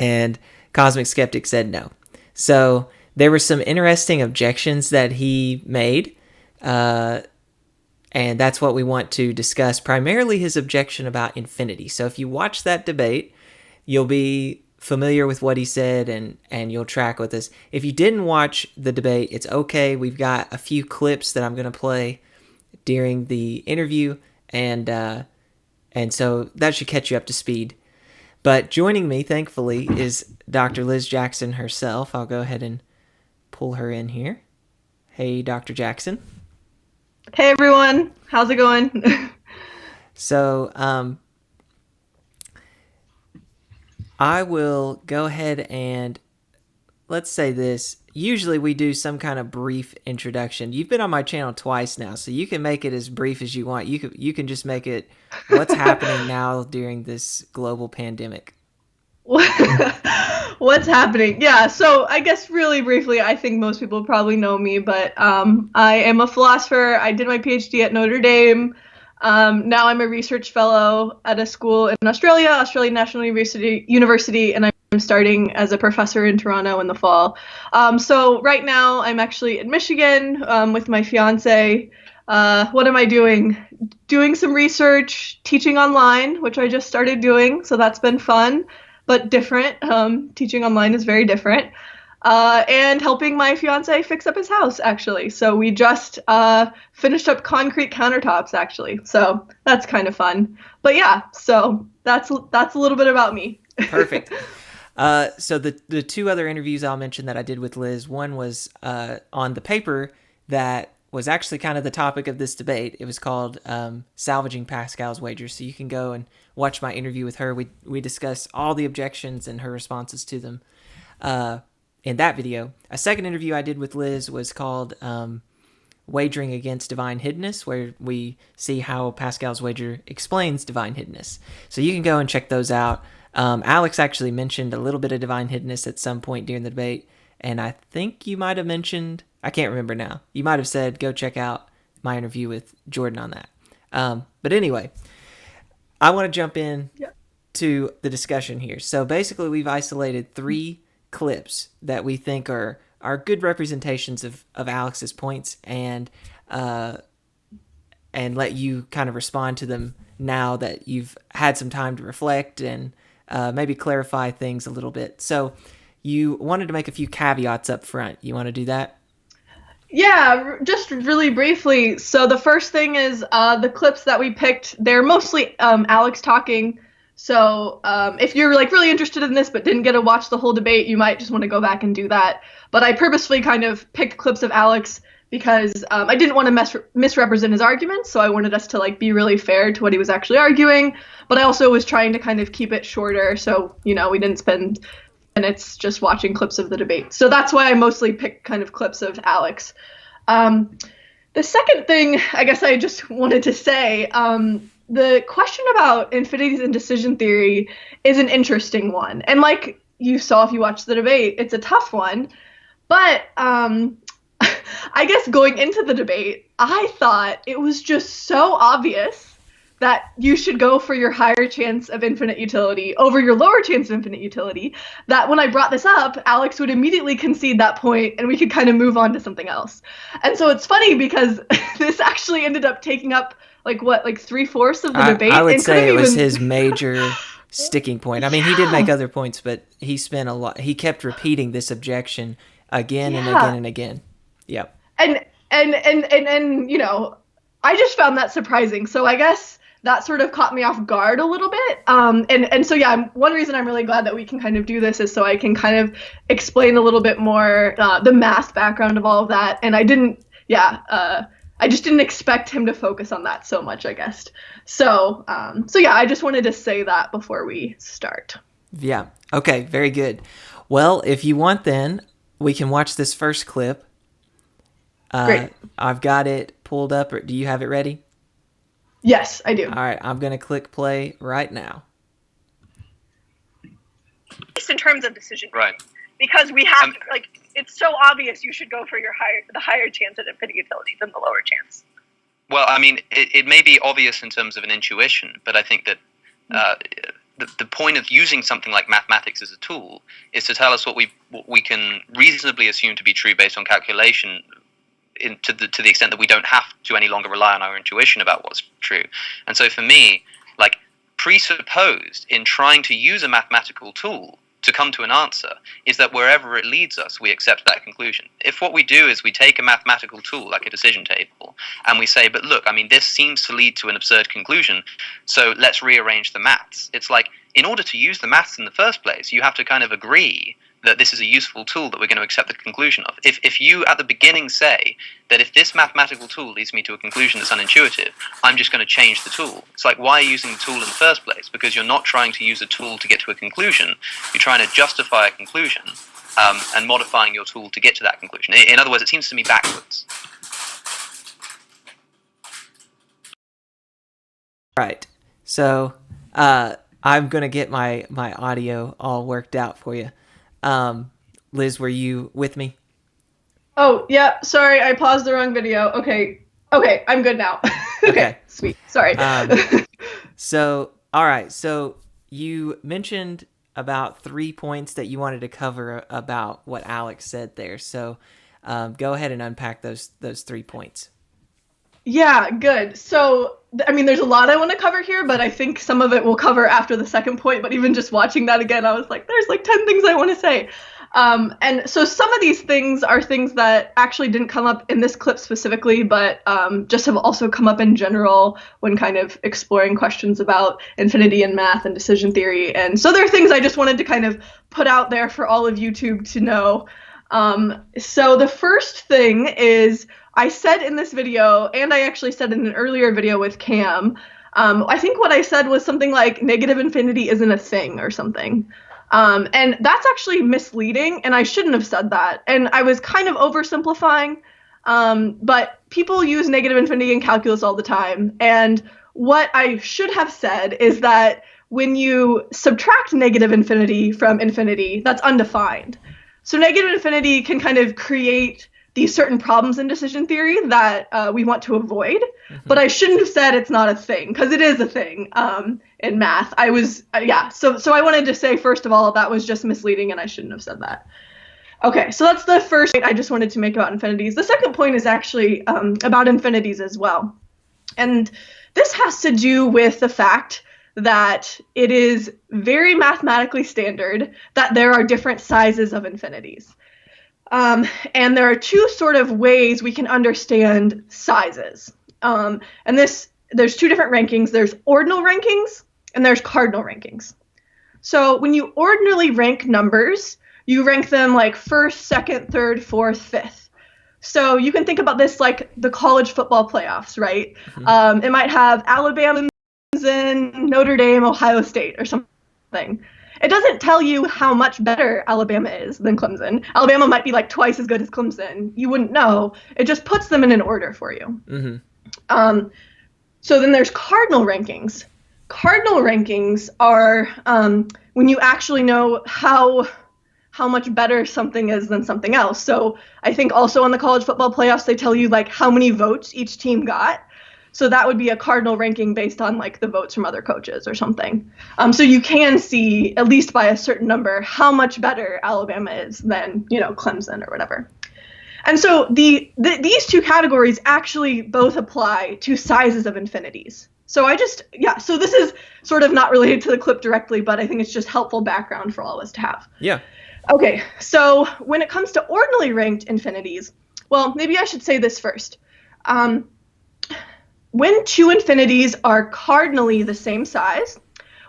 and Cosmic Skeptic said no. So there were some interesting objections that he made, and that's what we want to discuss, primarily his objection about infinity. So if you watch that debate, you'll be familiar with what he said, and you'll track with us. If you didn't watch the debate, it's okay. We've got a few clips that I'm going to play during the interview, and so that should catch you up to speed. But joining me, thankfully, is Dr. Liz Jackson herself. I'll go ahead and pull her in here. Hey, Dr. Jackson. Hey, everyone. How's it going? So, I will go ahead and let's say this. Usually we do some kind of brief introduction. You've been on my channel twice now, so you can make it as brief as you want. You can just make it what's happening now during this global pandemic. What's happening? Yeah, so I guess really briefly, I think most people probably know me, but I am a philosopher. I did my PhD at Notre Dame. Now I'm a research fellow at a school in Australia, Australian National University, and I'm starting as a professor in Toronto in the fall. So right now I'm actually in Michigan with my fiance. What am I doing? Doing some research, teaching online, which I just started doing, so that's been fun, but different. Teaching online is very different. And helping my fiance fix up his house, actually. So we just finished up concrete countertops, actually. So that's kind of fun. But yeah, so that's a little bit about me. Perfect. So the two other interviews I'll mention that I did with Liz, one was on the paper that was actually kind of the topic of this debate. It was called Salvaging Pascal's Wagers. So you can go and watch my interview with her. We discuss all the objections and her responses to them in that video. A second interview I did with Liz was called Wagering Against Divine Hiddenness, where we see how Pascal's wager explains divine hiddenness. So you can go and check those out. Alex actually mentioned a little bit of divine hiddenness at some point during the debate, and I think you might have mentioned, I can't remember now, you might have said go check out my interview with Jordan on that. But anyway, I want to jump in to the discussion here. So basically we've isolated 3 clips that we think are good representations of Alex's points, and let you kind of respond to them now that you've had some time to reflect and maybe clarify things a little bit. So you wanted to make a few caveats up front. You want to do that? Yeah, just really briefly. So the first thing is the clips that we picked, they're mostly Alex talking. So if you're like really interested in this but didn't get to watch the whole debate, you might just want to go back and do that. But I purposefully kind of picked clips of Alex because I didn't want to misrepresent his arguments, so I wanted us to like be really fair to what he was actually arguing. But I also was trying to kind of keep it shorter, so we didn't spend minutes just watching clips of the debate. So that's why I mostly picked kind of clips of Alex. The second thing I guess I just wanted to say, the question about infinities and decision theory is an interesting one. And like you saw if you watched the debate, it's a tough one. But I guess going into the debate, I thought it was just so obvious that you should go for your higher chance of infinite utility over your lower chance of infinite utility, that when I brought this up, Alex would immediately concede that point and we could kind of move on to something else. And so it's funny because this actually ended up taking up like 3/4 of the debate. I would say it was his major sticking point. I mean, he did make other points, but he spent a lot. He kept repeating this objection again and again and again. Yep. And I just found that surprising. So I guess that sort of caught me off guard a little bit. And so, yeah, one reason I'm really glad that we can kind of do this is so I can kind of explain a little bit more the math background of all of that. And I just didn't expect him to focus on that so much, I guess. So yeah, I just wanted to say that before we start. Yeah. Okay. Very good. Well, if you want, then we can watch this first clip. Great. I've got it pulled up. Do you have it ready? Yes, I do. All right. I'm going to click play right now. Just in terms of decision. Right. Because we have, it's so obvious you should go for the higher chance at infinite utility than the lower chance. Well, I mean, it may be obvious in terms of an intuition, but I think that the point of using something like mathematics as a tool is to tell us what we can reasonably assume to be true based on calculation, to the extent that we don't have to any longer rely on our intuition about what's true. And so for me, like, presupposed in trying to use a mathematical tool to come to an answer is that wherever it leads us, we accept that conclusion. If what we do is we take a mathematical tool like a decision table and we say, but look, I mean, this seems to lead to an absurd conclusion, so let's rearrange the maths. It's like, in order to use the maths in the first place, you have to kind of agree that this is a useful tool that we're going to accept the conclusion of. If you at the beginning say that if this mathematical tool leads me to a conclusion that's unintuitive, I'm just going to change the tool. It's like, why are you using the tool in the first place? Because you're not trying to use a tool to get to a conclusion. You're trying to justify a conclusion and modifying your tool to get to that conclusion. In other words, it seems to me backwards. Right. So I'm going to get my audio all worked out for you. Liz, were you with me? Oh, yeah. Sorry, I paused the wrong video. Okay, I'm good now. Okay, sweet. Sorry. So, all right. So you mentioned about 3 points that you wanted to cover about what Alex said there. So go ahead and unpack those 3 points. Yeah, good. So, I mean, there's a lot I want to cover here, but I think some of it we'll cover after the second point. But even just watching that again, I was like, there's like 10 things I want to say. And so some of these things are things that actually didn't come up in this clip specifically, but just have also come up in general when kind of exploring questions about infinity and math and decision theory. And so there are things I just wanted to kind of put out there for all of YouTube to know. So the first thing is, I said in this video, and I actually said in an earlier video with Cam, I think what I said was something like negative infinity isn't a thing or something. And that's actually misleading, and I shouldn't have said that. And I was kind of oversimplifying, but people use negative infinity in calculus all the time. And what I should have said is that when you subtract negative infinity from infinity, that's undefined. So negative infinity can kind of create these certain problems in decision theory that we want to avoid. Mm-hmm. But I shouldn't have said it's not a thing, because it is a thing in math. I was, so I wanted to say, first of all, that was just misleading, and I shouldn't have said that. Okay, so that's the first point I just wanted to make about infinities. The second point is actually about infinities as well. And this has to do with the fact that it is very mathematically standard that there are different sizes of infinities. And there are two sort of ways we can understand sizes. And there's two different rankings. There's ordinal rankings and there's cardinal rankings. So when you ordinally rank numbers, you rank them like first, second, third, fourth, fifth. So you can think about this like the college football playoffs, right? Mm-hmm. It might have Alabama, Clemson, Notre Dame, Ohio State, or something. It doesn't tell you how much better Alabama is than Clemson. Alabama might be like twice as good as Clemson. You wouldn't know. It just puts them in an order for you. Mm-hmm. So then there's cardinal rankings. Cardinal rankings are when you actually know how much better something is than something else. So I think also on the college football playoffs, they tell you like how many votes each team got. So that would be a cardinal ranking based on like the votes from other coaches or something. So you can see, at least by a certain number, how much better Alabama is than, Clemson or whatever. And so these two categories actually both apply to sizes of infinities. So so this is sort of not related to the clip directly, but I think it's just helpful background for all of us to have. Yeah. Okay, so when it comes to ordinally ranked infinities, well, maybe I should say this first. When two infinities are cardinally the same size,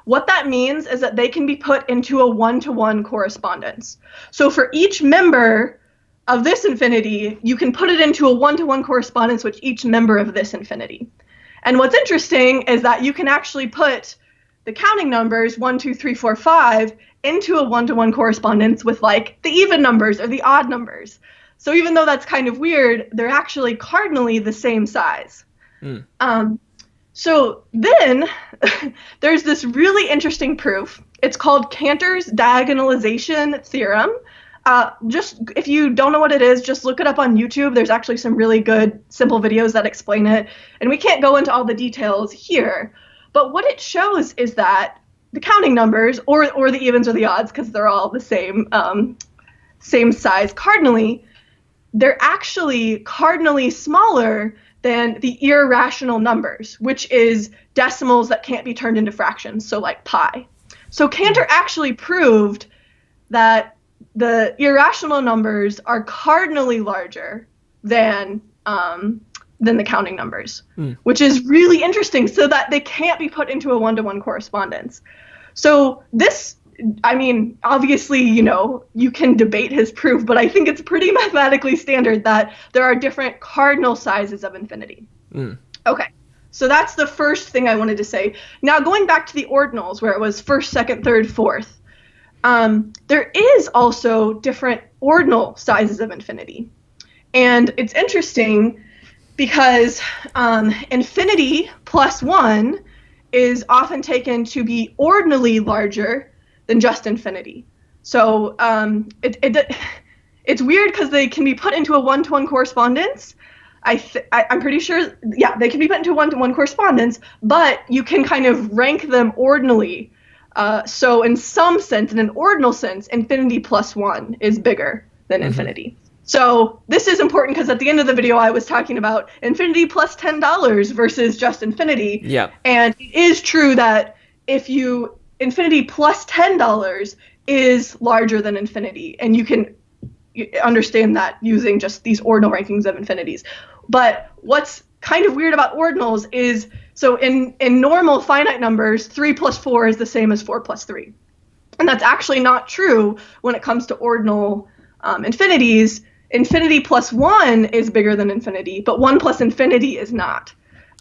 what that means is that they can be put into a one-to-one correspondence. So for each member of this infinity, you can put it into a one-to-one correspondence with each member of this infinity. And what's interesting is that you can actually put the counting numbers 1, 2, 3, 4, 5 into a one-to-one correspondence with like the even numbers or the odd numbers. So even though that's kind of weird, they're actually cardinally the same size. So then there's this really interesting proof. It's called Cantor's diagonalization theorem. Just if you don't know what it is, just look it up on YouTube. There's actually some really good simple videos that explain it. And we can't go into all the details here. But what it shows is that the counting numbers, or the evens or the odds, because they're all the same size cardinally, they're actually cardinally smaller than the irrational numbers, which is decimals that can't be turned into fractions, so like pi. So Cantor actually proved that the irrational numbers are cardinally larger than the counting numbers, which is really interesting, so that they can't be put into a one-to-one correspondence. So this, I mean, obviously, you can debate his proof, but I think it's pretty mathematically standard that there are different cardinal sizes of infinity. Okay, so that's the first thing I wanted to say. Now, going back to the ordinals, where it was first, second, third, fourth, there is also different ordinal sizes of infinity. And it's interesting because infinity plus 1 is often taken to be ordinally larger than just infinity. So it's weird because they can be put into a one-to-one correspondence. I'm pretty sure, yeah, they can be put into one-to-one correspondence, but you can kind of rank them ordinally. So in some sense, in an ordinal sense, infinity plus 1 is bigger than infinity. So this is important because at the end of the video, I was talking about infinity plus $10 versus just infinity. Yeah. And it is true that infinity plus $10 is larger than infinity, and you can understand that using just these ordinal rankings of infinities. But what's kind of weird about ordinals is, so in normal finite numbers, 3 plus 4 is the same as 4 plus 3. And that's actually not true when it comes to ordinal infinities. Infinity plus 1 is bigger than infinity, but 1 plus infinity is not.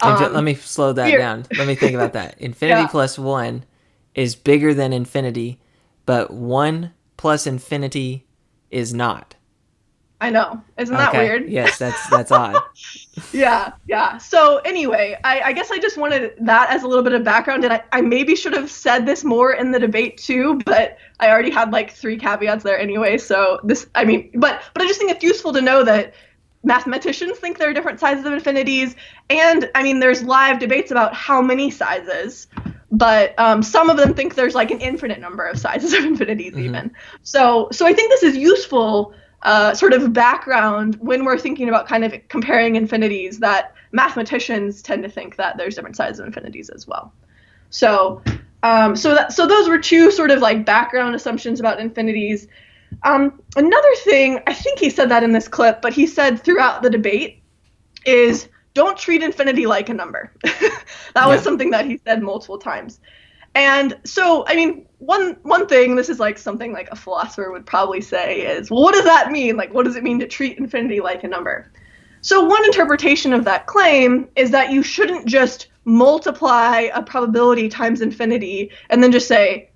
Let me slow that down. Let me think about that. Infinity plus 1 is bigger than infinity, but 1 plus infinity is not. I know. Isn't that weird? Yes, that's odd. Yeah. So anyway, I guess I just wanted that as a little bit of background, and I maybe should have said this more in the debate too, but I already had like 3 caveats there anyway. So but I just think it's useful to know that mathematicians think there are different sizes of infinities, and I mean there's live debates about how many sizes, but some of them think there's like an infinite number of sizes of infinities even. So I think this is useful sort of background when we're thinking about kind of comparing infinities, that mathematicians tend to think that there's different sizes of infinities as well. So those were 2 sort of like background assumptions about infinities. Another thing, I think he said that in this clip, but he said throughout the debate, is don't treat infinity like a number. That was something that he said multiple times. And so, I mean, one thing, this is like something like a philosopher would probably say is, well, what does that mean? Like, what does it mean to treat infinity like a number? So one interpretation of that claim is that you shouldn't just multiply a probability times infinity and then just say,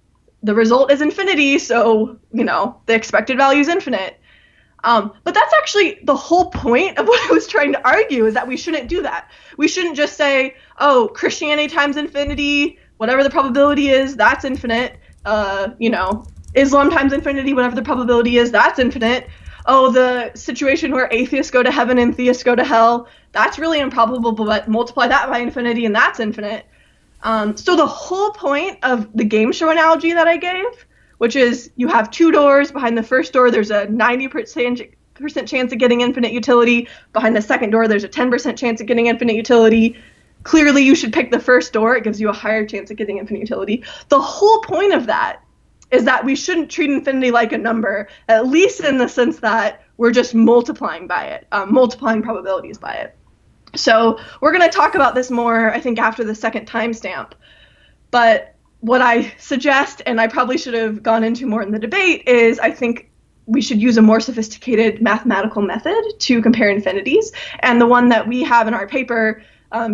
the result is infinity, so, the expected value is infinite. But that's actually the whole point of what I was trying to argue, is that we shouldn't do that. We shouldn't just say, oh, Christianity times infinity, whatever the probability is, that's infinite. Islam times infinity, whatever the probability is, that's infinite. Oh, the situation where atheists go to heaven and theists go to hell, that's really improbable, but multiply that by infinity and that's infinite. So the whole point of the game show analogy that I gave, which is you have 2 doors. Behind the first door, there's a 90% chance of getting infinite utility. Behind the second door, there's a 10% chance of getting infinite utility. Clearly, you should pick the first door. It gives you a higher chance of getting infinite utility. The whole point of that is that we shouldn't treat infinity like a number, at least in the sense that we're just multiplying by it, multiplying probabilities by it. So we're going to talk about this more, I think, after the second timestamp. But what I suggest, and I probably should have gone into more in the debate, is I think we should use a more sophisticated mathematical method to compare infinities. And the one that we have in our paper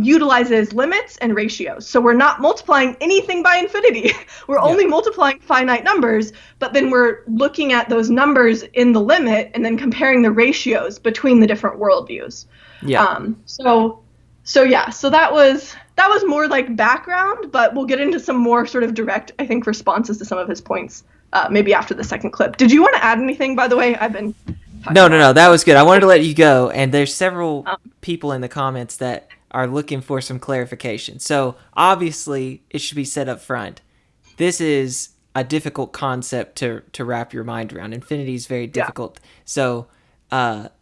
utilizes limits and ratios. So we're not multiplying anything by infinity. We're only multiplying finite numbers, but then we're looking at those numbers in the limit and then comparing the ratios between the different worldviews. So that was more like background, but we'll get into some more sort of direct, I think, responses to some of his points maybe after the second clip. Did you want to add anything, by the way? I've been No, that was good. I wanted to let you go, and there's several people in the comments that are looking for some clarification. So obviously, it should be said up front. this is a difficult concept to wrap your mind around. Infinity is very difficult. So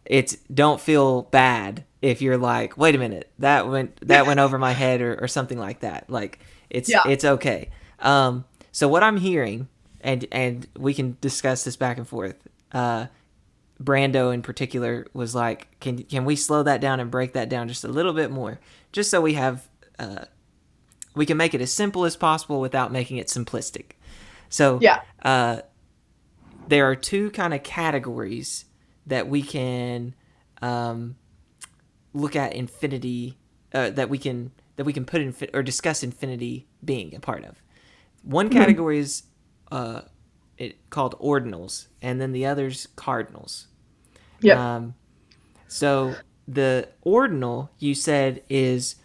it's don't feel bad if you're like, wait a minute, that went over my head or something like that. Like it's okay. So what I'm hearing, and we can discuss this back and forth. Brando in particular was like, can we slow that down and break that down just a little bit more, just so we have we can make it as simple as possible without making it simplistic. So there are two kind of categories that we can look at infinity, that we can put in or discuss infinity being a part of. One category is called ordinals, and then the other's cardinals. Yeah. So the ordinal, you said, it's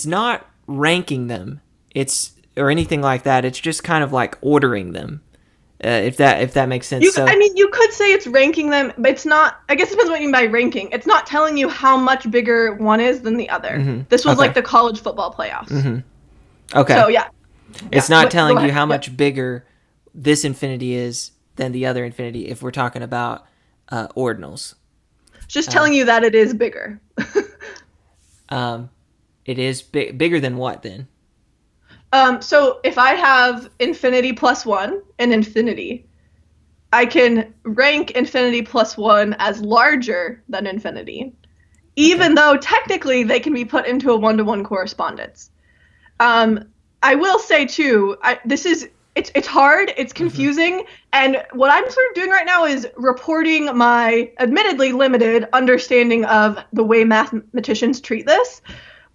not ranking them, or anything like that. It's just kind of like ordering them. If that makes sense. You could say it's ranking them, but it's not. I guess it depends what you mean by ranking. It's not telling you how much bigger one is than the other. Mm-hmm. This was like the college football playoffs. Mm-hmm. Okay. So yeah. It's not telling you how much bigger this infinity is than the other infinity if we're talking about ordinals. It's just telling you that it is bigger. It is bigger than what then? So if I have infinity plus 1 and infinity, I can rank infinity plus 1 as larger than infinity, even though technically they can be put into a 1-to-1 correspondence. I will say too, it's hard, it's confusing, and what I'm sort of doing right now is reporting my admittedly limited understanding of the way mathematicians treat this.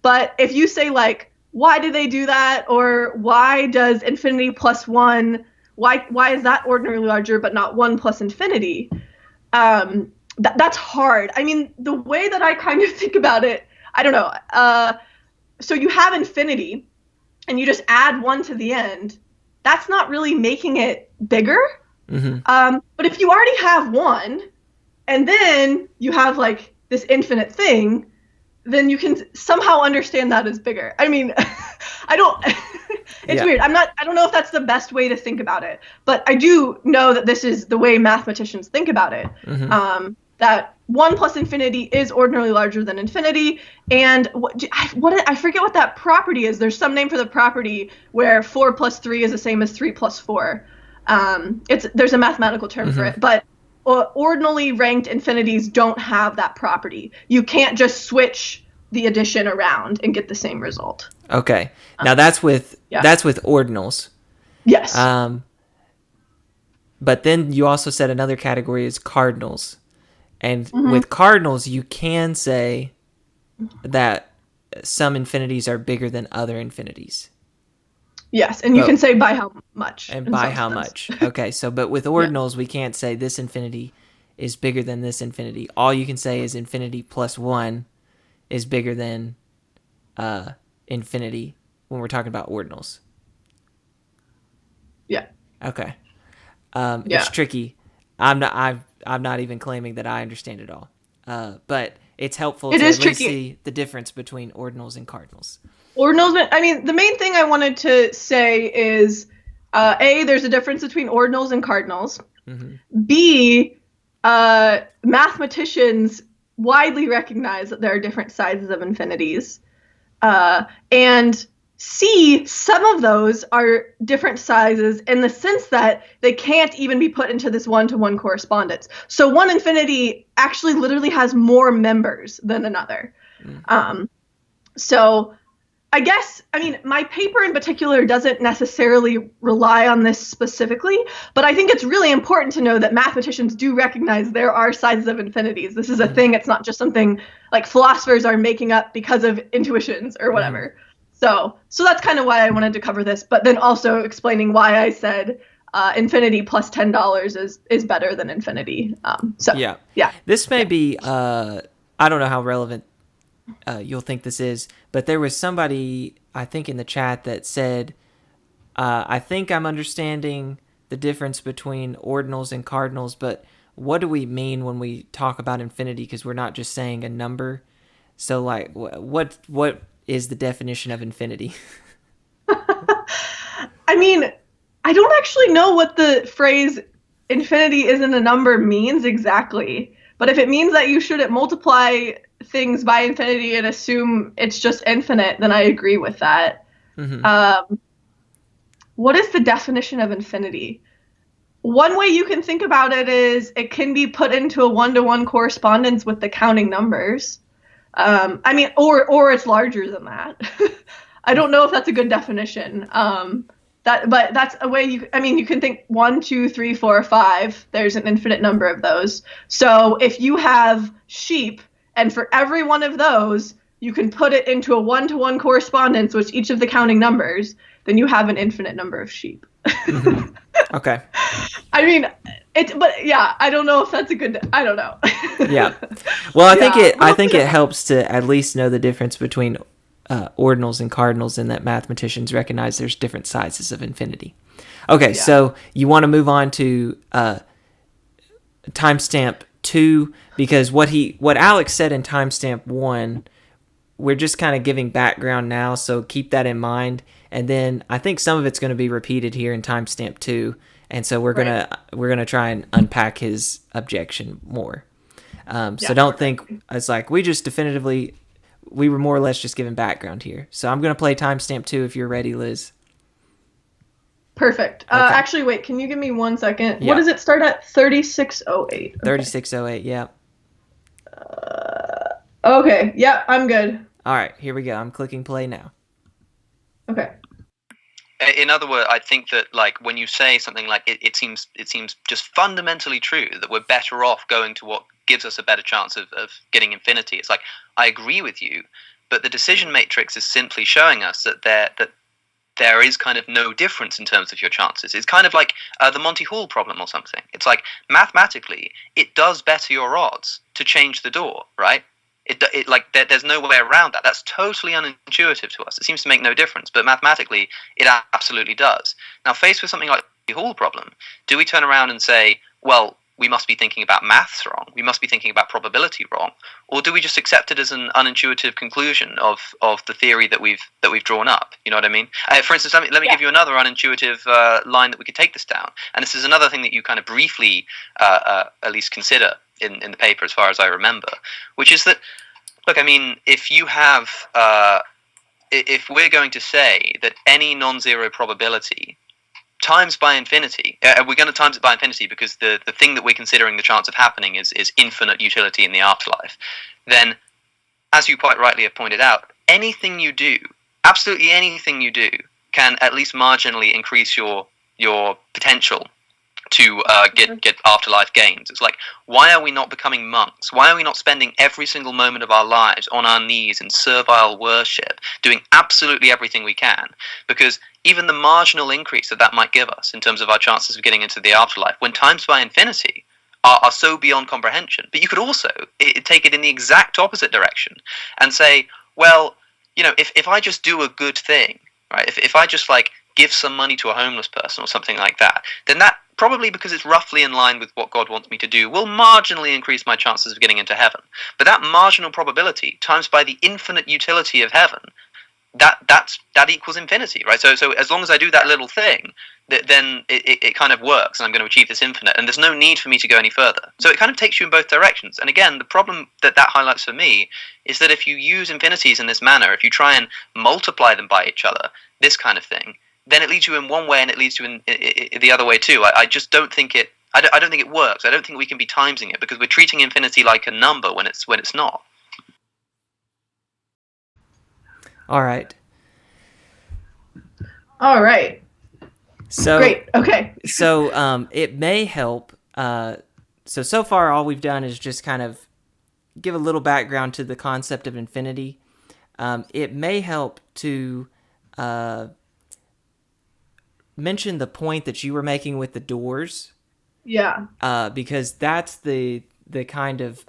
But if you say like, why do they do that, or why does infinity plus 1, why is that ordinarily larger but not 1 plus infinity? That's hard. I mean, the way that I kind of think about it, I don't know. So you have infinity, and you just add 1 to the end. That's not really making it bigger. Mm-hmm. But if you already have 1, and then you have like this infinite thing, then you can somehow understand that as bigger. I mean, it's weird. I don't know if that's the best way to think about it, but I do know that this is the way mathematicians think about it. Mm-hmm. That 1 plus infinity is ordinarily larger than infinity. And I forget what that property is. There's some name for the property where 4 plus 3 is the same as 3 plus 4. There's a mathematical term for it, but ordinally ranked infinities don't have that property. You can't just switch the addition around and get the same result. Okay. Now that's with ordinals. Yes. But then you also said another category is cardinals. And with cardinals, you can say that some infinities are bigger than other infinities. Yes, and you can say by how much. And by how much. Okay, but with ordinals, we can't say this infinity is bigger than this infinity. All you can say is infinity plus 1 is bigger than infinity when we're talking about ordinals. Yeah. Okay. It's tricky. I'm not even claiming that I understand it all. But it's helpful to at least see the difference between ordinals and cardinals. Ordinals, I mean, the main thing I wanted to say is, A, there's a difference between ordinals and cardinals. Mm-hmm. B, mathematicians widely recognize that there are different sizes of infinities. And C, some of those are different sizes in the sense that they can't even be put into this 1-to-1 correspondence. So one infinity actually literally has more members than another. Mm-hmm. So I guess, I mean, my paper in particular doesn't necessarily rely on this specifically, but I think it's really important to know that mathematicians do recognize there are sizes of infinities. This is a thing. It's not just something like philosophers are making up because of intuitions or whatever. So that's kind of why I wanted to cover this, but then also explaining why I said infinity plus $10 is better than infinity. Yeah. This may be, I don't know how relevant you'll think this is, but there was somebody, I think, in the chat that said, I think I'm understanding the difference between ordinals and cardinals, but what do we mean when we talk about infinity? Because we're not just saying a number. So, like, what is the definition of infinity? I mean, I don't actually know what the phrase infinity isn't a number means exactly. But if it means that you shouldn't multiply things by infinity and assume it's just infinite, then I agree with that. What is the definition of infinity? One way you can think about it is it can be put into a one-to-one correspondence with the counting numbers. I mean, or it's larger than that. I don't know if that's a good definition. But that's a way you can think 1, 2, 3, 4, 5. There's an infinite number of those. So if you have sheep, and for every one of those, you can put it into a one-to-one correspondence with each of the counting numbers, then you have an infinite number of sheep. Okay. I mean, but yeah, I don't know if that's a good. I don't know. Yeah. Well, I think it helps to at least know the difference between ordinals and cardinals, and that mathematicians recognize there's different sizes of infinity. Okay, so you want to move on to timestamp 2, because what Alex said in timestamp 1, we're just kind of giving background now, so keep that in mind. And then I think some of it's going to be repeated here in timestamp 2, and so we're gonna try and unpack his objection more. So don't think it's like we were more or less just giving background here. So I'm going to play timestamp 2 if you're ready, Liz. Perfect. Okay. Actually, wait, can you give me 1 second? Yeah. What does it start at? 3608. Okay. 3608, yeah. Okay, yeah, I'm good. All right, here we go. I'm clicking play now. Okay. In other words, I think that like when you say something like it seems just fundamentally true that we're better off going to what gives us a better chance of getting infinity. It's like, I agree with you, but the decision matrix is simply showing us that there is kind of no difference in terms of your chances. It's kind of like the Monty Hall problem or something. It's like mathematically, it does better your odds to change the door, right? There's no way around that. That's totally unintuitive to us. It seems to make no difference, but mathematically, it absolutely does. Now, faced with something like the Hall problem, do we turn around and say, well, we must be thinking about maths wrong, we must be thinking about probability wrong, or do we just accept it as an unintuitive conclusion of the theory that we've drawn up? You know what I mean? For instance, let me give you another unintuitive line that we could take this down, and this is another thing that you kind of briefly at least consider in the paper, as far as I remember, which is that, look, I mean, if you have, if we're going to say that any non-zero probability times by infinity, we're going to times it by infinity because the thing that we're considering the chance of happening is infinite utility in the afterlife, then, as you quite rightly have pointed out, anything you do, absolutely anything you do, can at least marginally increase your potential to get afterlife gains. It's like, why are we not becoming monks? Why are we not spending every single moment of our lives on our knees in servile worship, doing absolutely everything we can? Because even the marginal increase that might give us in terms of our chances of getting into the afterlife, when times by infinity, are so beyond comprehension. But you could also take it in the exact opposite direction and say, well, you know, if I just do a good thing, right? If I just like give some money to a homeless person or something like that, then that, probably because it's roughly in line with what God wants me to do, will marginally increase my chances of getting into heaven. But that marginal probability times by the infinite utility of heaven, that equals infinity, right? So as long as I do that little thing, then it kind of works, and I'm going to achieve this infinite, and there's no need for me to go any further. So it kind of takes you in both directions. And again, the problem that highlights for me is that if you use infinities in this manner, if you try and multiply them by each other, this kind of thing, then it leads you in one way and it leads you in the other way too. I just don't think it. I don't think it works. I don't think we can be timesing it because we're treating infinity like a number when it's not. All right. So great. Okay. So it may help. So far all we've done is just kind of give a little background to the concept of infinity. It may help to mention the point that you were making with the doors. Yeah. Because that's the kind of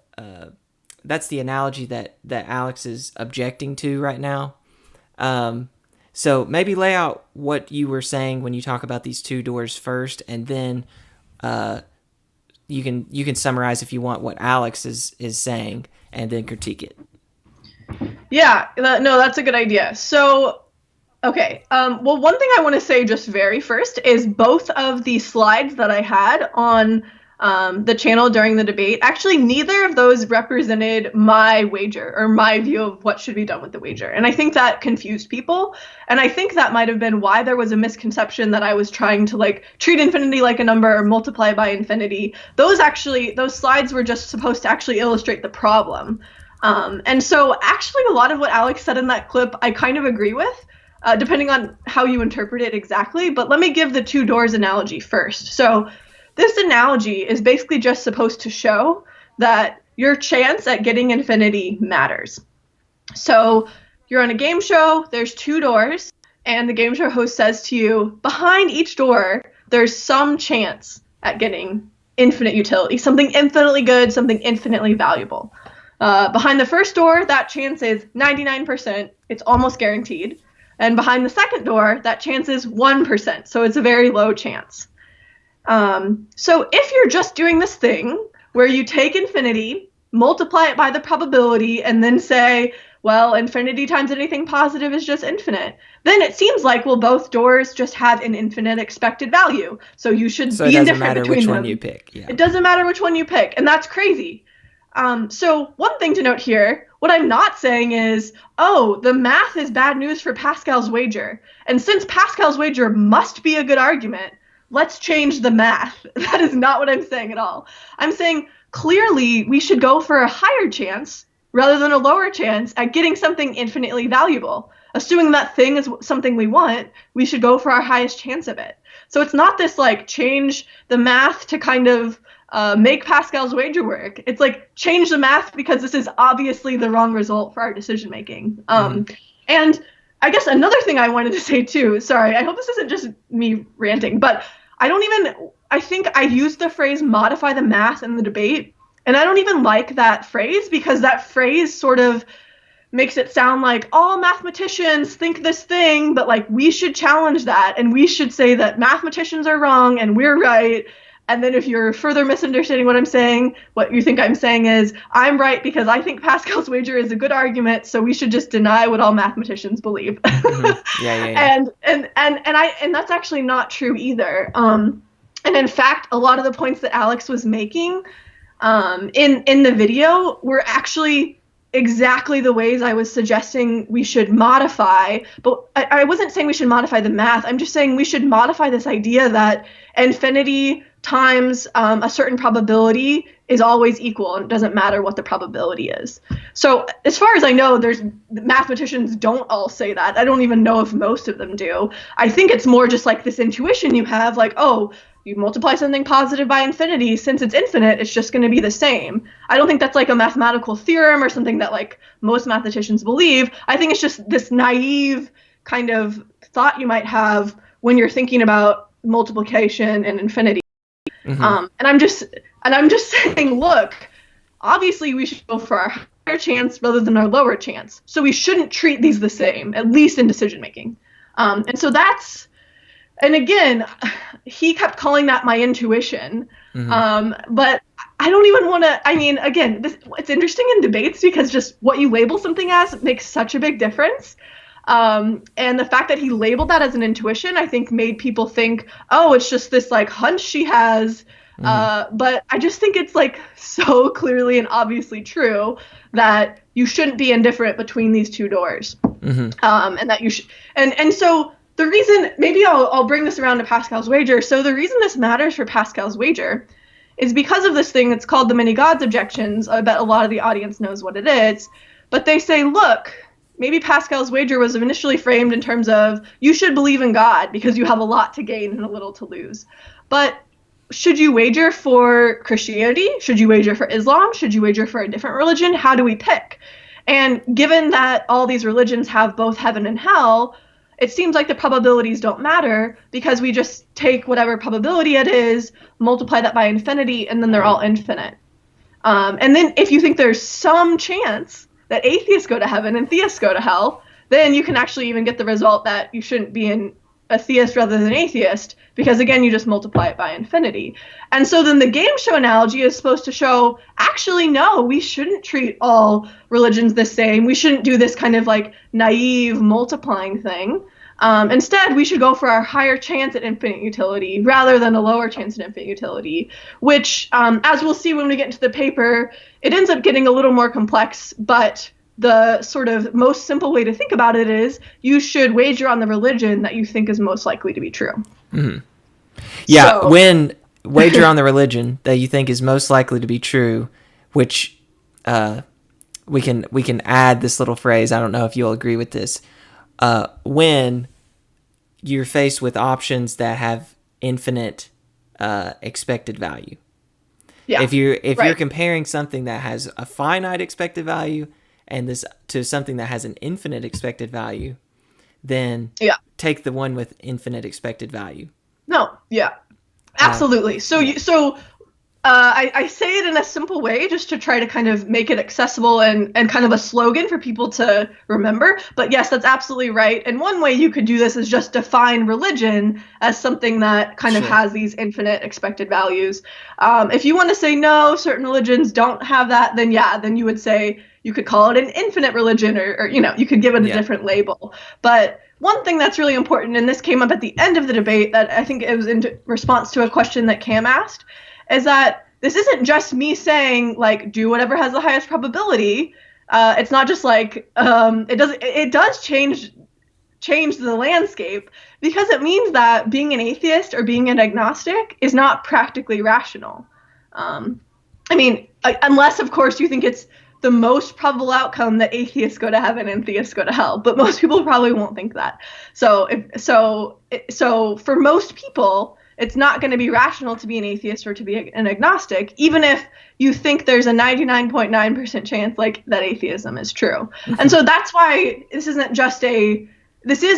that's the analogy that Alex is objecting to right now. So maybe lay out what you were saying when you talk about these two doors first, and then you can summarize if you want what Alex is saying, and then critique it. Yeah, no, that's a good idea. So Okay. Well, one thing I want to say just very first is both of the slides that I had on the channel during the debate, actually neither of those represented my wager or my view of what should be done with the wager. And I think that confused people. And I think that might have been why there was a misconception that I was trying to like treat infinity like a number or multiply by infinity. Those slides were just supposed to actually illustrate the problem. And so actually a lot of what Alex said in that clip, I kind of agree with. Depending on how you interpret it exactly. But let me give the two doors analogy first. So this analogy is basically just supposed to show that your chance at getting infinity matters. So you're on a game show, there's two doors, and the game show host says to you, behind each door, there's some chance at getting infinite utility, something infinitely good, something infinitely valuable. Behind the first door, that chance is 99%. It's almost guaranteed. And behind the second door, that chance is 1%. So it's a very low chance. So if you're just doing this thing where you take infinity, multiply it by the probability, and then say, well, infinity times anything positive is just infinite, then it seems like, well, both doors just have an infinite expected value. So you should be indifferent between them. So it doesn't matter which one you pick. Yeah. It doesn't matter which one you pick. And that's crazy. So one thing to note here, what I'm not saying is, oh, the math is bad news for Pascal's wager. And since Pascal's wager must be a good argument, let's change the math. That is not what I'm saying at all. I'm saying clearly we should go for a higher chance rather than a lower chance at getting something infinitely valuable. Assuming that thing is something we want, we should go for our highest chance of it. So it's not this like change the math to kind of make Pascal's wager work. It's like change the math because this is obviously the wrong result for our decision making. And I guess another thing I wanted to say too, sorry, I hope this isn't just me ranting, but I think I used the phrase modify the math in the debate, and I don't even like that phrase because that phrase sort of makes it sound like all mathematicians think this thing, but like we should challenge that and we should say that mathematicians are wrong and we're right. And then if you're further misunderstanding what I'm saying, what you think I'm saying is I'm right because I think Pascal's wager is a good argument, so we should just deny what all mathematicians believe. Mm-hmm. Yeah. And that's actually not true either. And in fact, a lot of the points that Alex was making in the video were actually exactly the ways I was suggesting we should modify, but I wasn't saying we should modify the math. I'm just saying we should modify this idea that infinity times a certain probability is always equal, and it doesn't matter what the probability is. So as far as I know, mathematicians don't all say that. I don't even know if most of them do. I think it's more just like this intuition you have, like, oh, you multiply something positive by infinity, since it's infinite, it's just going to be the same. I don't think that's like a mathematical theorem or something that like most mathematicians believe. I think it's just this naive kind of thought you might have when you're thinking about multiplication and infinity. Mm-hmm. And I'm just saying, look, obviously we should go for our higher chance rather than our lower chance. So we shouldn't treat these the same, at least in decision making. And so that's, and again, he kept calling that my intuition. Mm-hmm. But I don't even want to, I mean, again, it's interesting in debates because just what you label something as makes such a big difference. And the fact that he labeled that as an intuition, I think made people think, oh, it's just this like hunch she has. Mm-hmm. But I just think it's like so clearly and obviously true that you shouldn't be indifferent between these two doors. Mm-hmm. And that you should, and so the reason, maybe I'll bring this around to Pascal's wager. So the reason this matters for Pascal's wager is because of this thing that's called the many gods objections. I bet a lot of the audience knows what it is. But they say, look, maybe Pascal's wager was initially framed in terms of you should believe in God because you have a lot to gain and a little to lose. But should you wager for Christianity? Should you wager for Islam? Should you wager for a different religion? How do we pick? And given that all these religions have both heaven and hell, it seems like the probabilities don't matter because we just take whatever probability it is, multiply that by infinity, and then they're all infinite. And then if you think there's some chance that atheists go to heaven and theists go to hell, then you can actually even get the result that you shouldn't be a theist rather than atheist because, again, you just multiply it by infinity. And so then the game show analogy is supposed to show, actually, no, we shouldn't treat all religions the same. We shouldn't do this kind of like naive multiplying thing. Instead, we should go for our higher chance at infinite utility rather than a lower chance at infinite utility, which, as we'll see when we get into the paper, it ends up getting a little more complex, but the sort of most simple way to think about it is you should wager on the religion that you think is most likely to be true. Mm-hmm. Yeah, when wager on the religion that you think is most likely to be true, which we can add this little phrase. I don't know if you'll agree with this. When you're faced with options that have infinite expected value. Yeah. If you're comparing something that has a finite expected value and this to something that has an infinite expected value, then take the one with infinite expected value. No, yeah, absolutely. I say it in a simple way just to try to kind of make it accessible and kind of a slogan for people to remember. But yes, that's absolutely right. And one way you could do this is just define religion as something that kind of has these infinite expected values. If you want to say no, certain religions don't have that, then you would say you could call it an infinite religion or you could give it a different label. But one thing that's really important, and this came up at the end of the debate that I think it was in response to a question that Cam asked, is that this isn't just me saying, like, do whatever has the highest probability. It's not just like, it does change the landscape, because it means that being an atheist or being an agnostic is not practically rational. Unless, of course, you think it's the most probable outcome that atheists go to heaven and theists go to hell, but most people probably won't think that. So for most people, it's not going to be rational to be an atheist or to be an agnostic, even if you think there's a 99.9% chance like that atheism is true. And so that's why this is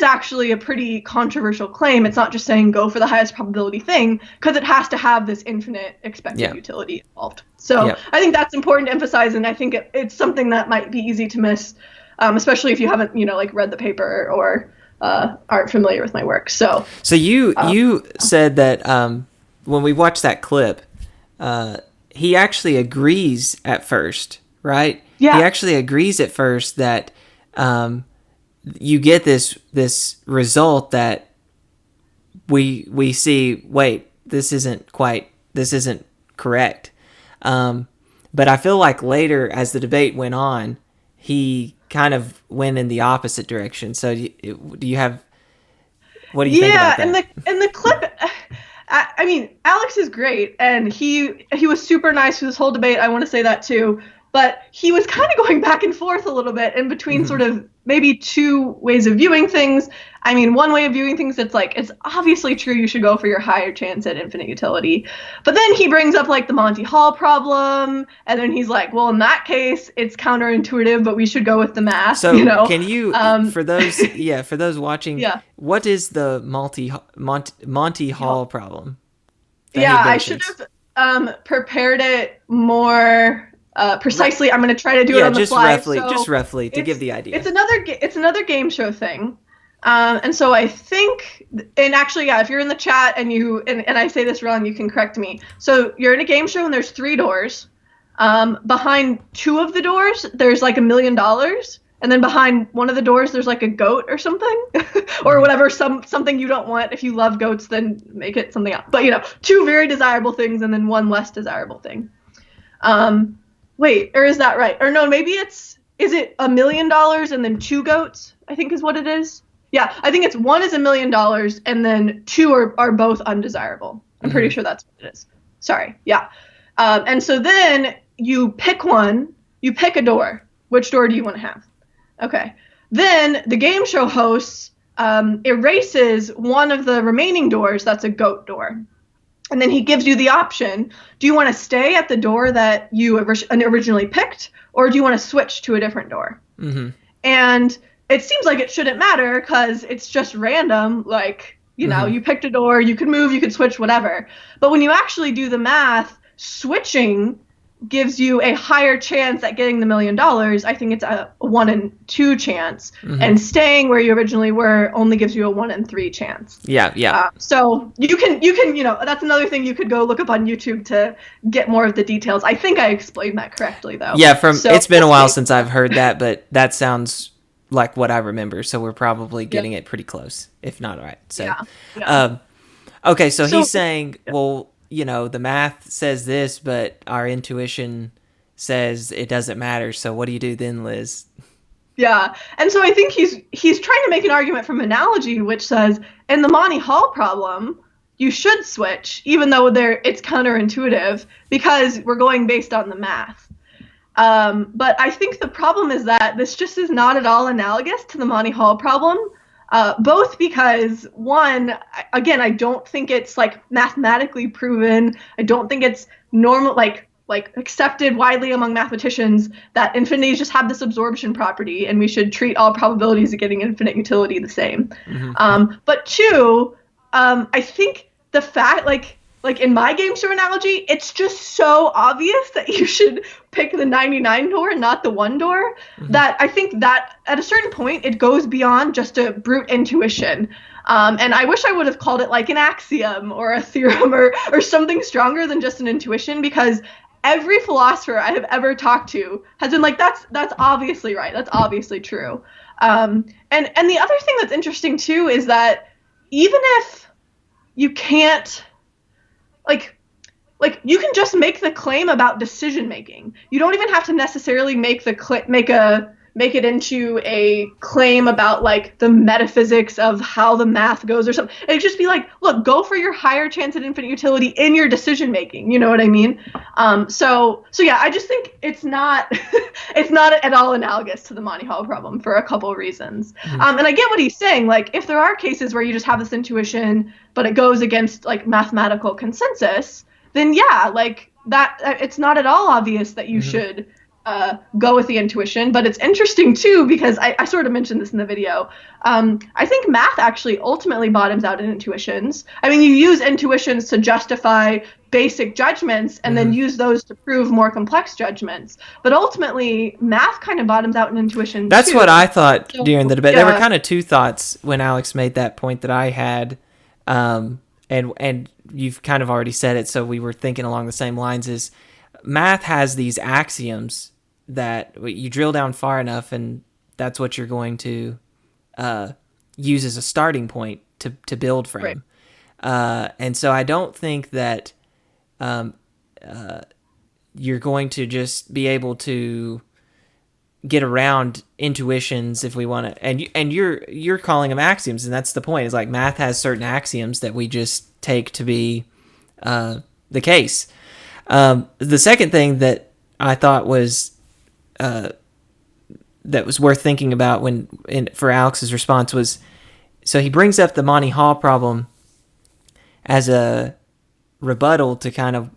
actually a pretty controversial claim. It's not just saying go for the highest probability thing, because it has to have this infinite expected utility involved. So I think that's important to emphasize, and I think it's something that might be easy to miss, especially if you haven't, read the paper or aren't familiar with my work. So you said that when we watched that clip, he actually agrees at first, right? Yeah. He actually agrees at first that you get this result that we see. Wait, this isn't correct. But I feel like later, as the debate went on, he kind of went in the opposite direction. So what do you think about that? Yeah, in the clip, Alex is great, and he was super nice for this whole debate. I want to say that too. But he was kind of going back and forth a little bit in between sort of maybe two ways of viewing things. One way of viewing things, it's like, it's obviously true you should go for your higher chance at infinite utility. But then he brings up like the Monty Hall problem, and then he's like, well, in that case, it's counterintuitive, but we should go with the math. So can you, for those watching, what is the Monty Hall problem? I should have prepared it more precisely. I'm going to try to do it on the fly. Just roughly to give the idea. It's another game show thing. And so I think, and actually, if you're in the chat and I say this wrong, you can correct me. So you're in a game show and there's 3 doors. Behind 2 of the doors, there's like $1 million. And then behind one of the doors, there's like a goat or something, or whatever, something you don't want. If you love goats, then make it something else. But 2 very desirable things and then 1 less desirable thing. Wait, or is that right? Or no, maybe is it $1 million and then 2 goats, I think is what it is. Yeah, I think it's 1 is $1 million and then 2 are both undesirable. I'm pretty sure that's what it is. Sorry, yeah. And so then you pick one, you pick a door. Which door do you want to have? Okay. Then the game show host erases one of the remaining doors, that's a goat door. And then he gives you the option, do you want to stay at the door that you originally picked, or do you want to switch to a different door? Mm-hmm. And it seems like it shouldn't matter because it's just random. Like, you picked a door, you could move, you could switch, whatever. But when you actually do the math, switching gives you a higher chance at getting the $1 million. I think it's a 1 in 2 chance. Mm-hmm. And staying where you originally were only gives you a 1 in 3 chance. Yeah. So you can, that's another thing you could go look up on YouTube to get more of the details. I think I explained that correctly, though. Yeah, it's been a while since I've heard that, but that sounds like what I remember. So we're probably getting it pretty close, if not right. So, Yeah. okay. So he's saying, well, the math says this, but our intuition says it doesn't matter. So what do you do then, Liz? Yeah, and so I think he's trying to make an argument from analogy, which says in the Monty Hall problem, you should switch, even though it's counterintuitive because we're going based on the math. But I think the problem is that this just is not at all analogous to the Monty Hall problem, both because, one, again, I don't think it's like mathematically proven. I don't think it's normal, like accepted widely among mathematicians that infinities just have this absorption property and we should treat all probabilities of getting infinite utility the same. Mm-hmm. But two, I think the fact, like in my game show analogy, it's just so obvious that you should pick the 99 door and not the 1 door, mm-hmm. that I think that at a certain point it goes beyond just a brute intuition. And I wish I would have called it like an axiom or a theorem or something stronger than just an intuition, because every philosopher I have ever talked to has been like, that's obviously right. That's obviously true. And the other thing that's interesting too is that even if you can't, like you can just make the claim about decision making. You don't even have to necessarily make it into a claim about like the metaphysics of how the math goes or something. It'd just be like, look, go for your higher chance at infinite utility in your decision making. You know what I mean? So yeah, I just think it's not it's not at all analogous to the Monty Hall problem for a couple of reasons. Mm-hmm. And I get what he's saying. Like, if there are cases where you just have this intuition, but it goes against like mathematical consensus, then yeah, like that, it's not at all obvious that you mm-hmm. should go with the intuition. But it's interesting too, because I sort of mentioned this in the video. I think math actually ultimately bottoms out in intuitions. I mean, you use intuitions to justify basic judgments and mm-hmm. then use those to prove more complex judgments. But ultimately, math kind of bottoms out in intuition. That's too. What I thought during the debate. Yeah. There were kind of two thoughts when Alex made that point that I had, and you've kind of already said it, so we were thinking along the same lines. Is math has these axioms that you drill down far enough, and that's what you're going to use as a starting point to build from. Right. And so I don't think that you're going to just be able to get around intuitions if we want to. And you're calling them axioms, and that's the point. Is like math has certain axioms that we just take to be the case. The second thing that I thought was that was worth thinking about for Alex's response was, so he brings up the Monty Hall problem as a rebuttal to kind of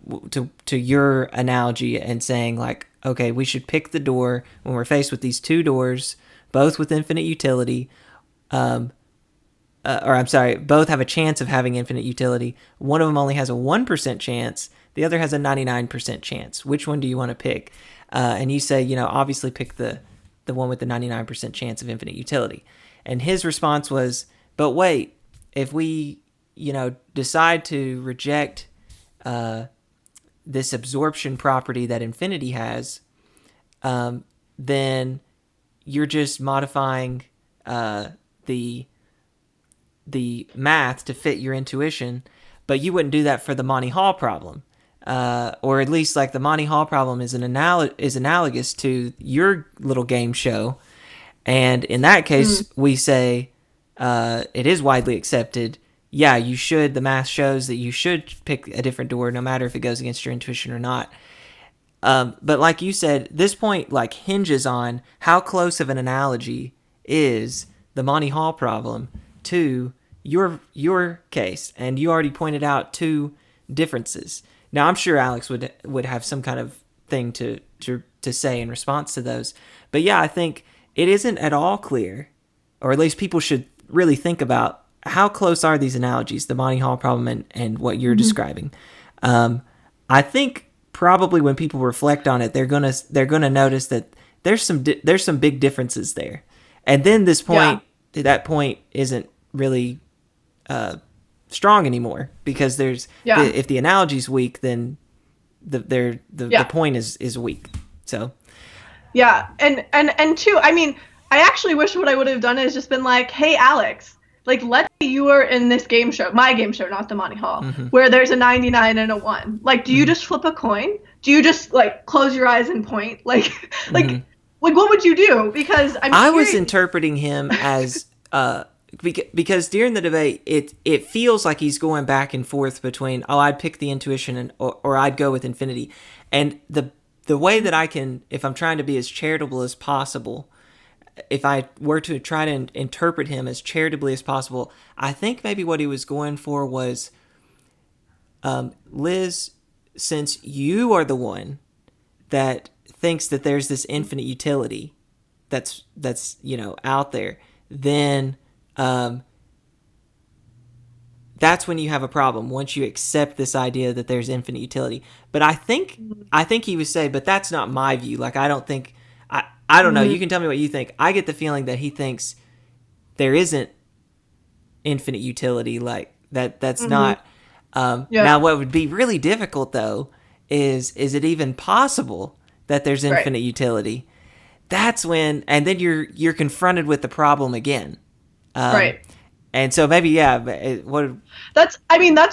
to your analogy and saying like, okay, we should pick the door when we're faced with these two doors, both with infinite utility, both have a chance of having infinite utility. One of them only has a 1% chance. The other has a 99% chance. Which one do you want to pick? And you say, obviously pick the one with the 99% chance of infinite utility. And his response was, but wait, if we, decide to reject this absorption property that infinity has, then you're just modifying the math to fit your intuition, but you wouldn't do that for the Monty Hall problem. Or at least like the Monty Hall problem is analogous to your little game show. And in that case, we say it is widely accepted. Yeah, you should. The math shows that you should pick a different door, no matter if it goes against your intuition or not. But like you said, this point like hinges on how close of an analogy is the Monty Hall problem to your case. And you already pointed out two differences. Now, I'm sure Alex would have some kind of thing to say in response to those. But yeah, I think it isn't at all clear, or at least people should really think about how close are these analogies, the Monty Hall problem and what you're describing. I think probably when people reflect on it, they're gonna notice that there's some big differences there. And then this point, that point isn't really strong anymore, because if the analogy's weak, then the point is weak. So and two, I mean, I actually wish what I would have done is just been like, hey, Alex, like, let's say you are in this game show, my game show, not the Monty Hall, where there's a 99 and a 1. Like, do you just flip a coin? Do you just, like, close your eyes and point? Like, like what would you do? Because I was interpreting him as, because during the debate, it feels like he's going back and forth between, I'd pick the intuition or I'd go with infinity. And the way that I can, if I'm trying to be as charitable as possible, if I were to try to interpret him as charitably as possible, I think maybe what he was going for was, Liz, since you are the one that thinks that there's this infinite utility that's out there, then that's when you have a problem, once you accept this idea that there's infinite utility. But I think he would say, but that's not my view. Like, I don't think... I don't know. You can tell me what you think. I get the feeling that he thinks there isn't infinite utility. Like that's not. Now, what would be really difficult though is it even possible that there's infinite utility? That's when, and then you're confronted with the problem again. Right. And so maybe that's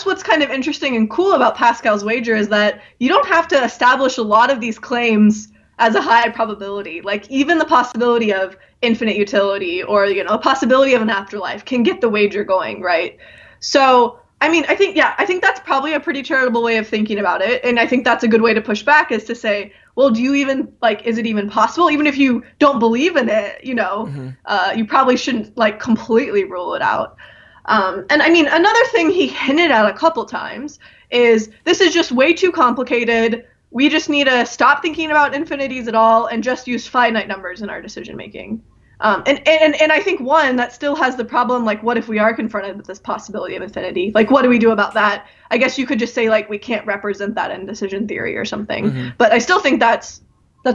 what's kind of interesting and cool about Pascal's wager is that you don't have to establish a lot of these claims as a high probability. Like, even the possibility of infinite utility or, a possibility of an afterlife can get the wager going, right? So, I think that's probably a pretty charitable way of thinking about it. And I think that's a good way to push back, is to say, well, do you even, is it even possible? Even if you don't believe in it, you probably shouldn't, completely rule it out. And another thing he hinted at a couple times is, this is just way too complicated. We just need to stop thinking about infinities at all and just use finite numbers in our decision making. And I think one that still has the problem, what if we are confronted with this possibility of infinity? What do we do about that? I guess you could just say we can't represent that in decision theory or something. But I still think that's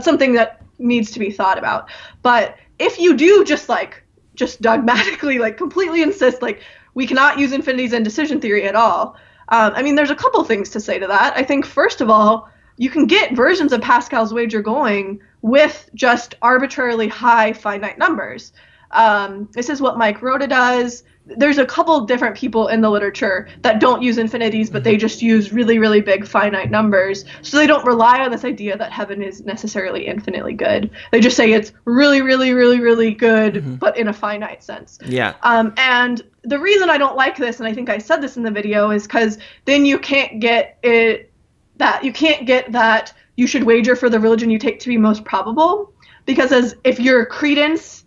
something that needs to be thought about. But if you do just dogmatically completely insist we cannot use infinities in decision theory at all, there's a couple things to say to that. I think first of all, you can get versions of Pascal's wager going with just arbitrarily high finite numbers. This is what Mike Rhoda does. There's a couple different people in the literature that don't use infinities, but they just use really, really big finite numbers. So they don't rely on this idea that heaven is necessarily infinitely good. They just say it's really, really, really, really good, but in a finite sense. Yeah. And the reason I don't like this, and I think I said this in the video, is because then you can't get it, that you can't get that you should wager for the religion you take to be most probable, because if your credence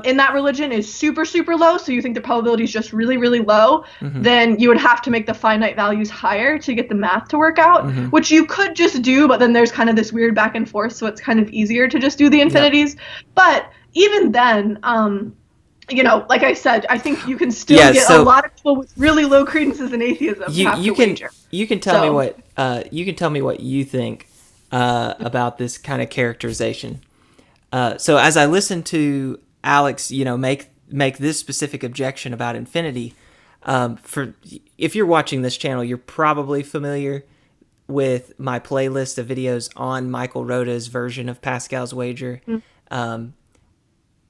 in that religion is super, super low, so you think the probability is just really, really low, then you would have to make the finite values higher to get the math to work out, which you could just do, but then there's kind of this weird back and forth, so it's kind of easier to just do the infinities. But even then, like I said, I think you can still get a lot of people with really low credences in atheism wager. You can tell me what you think about this kind of characterization. So as I listen to Alex, make this specific objection about infinity, if you're watching this channel, you're probably familiar with my playlist of videos on Michael Rhoda's version of Pascal's wager.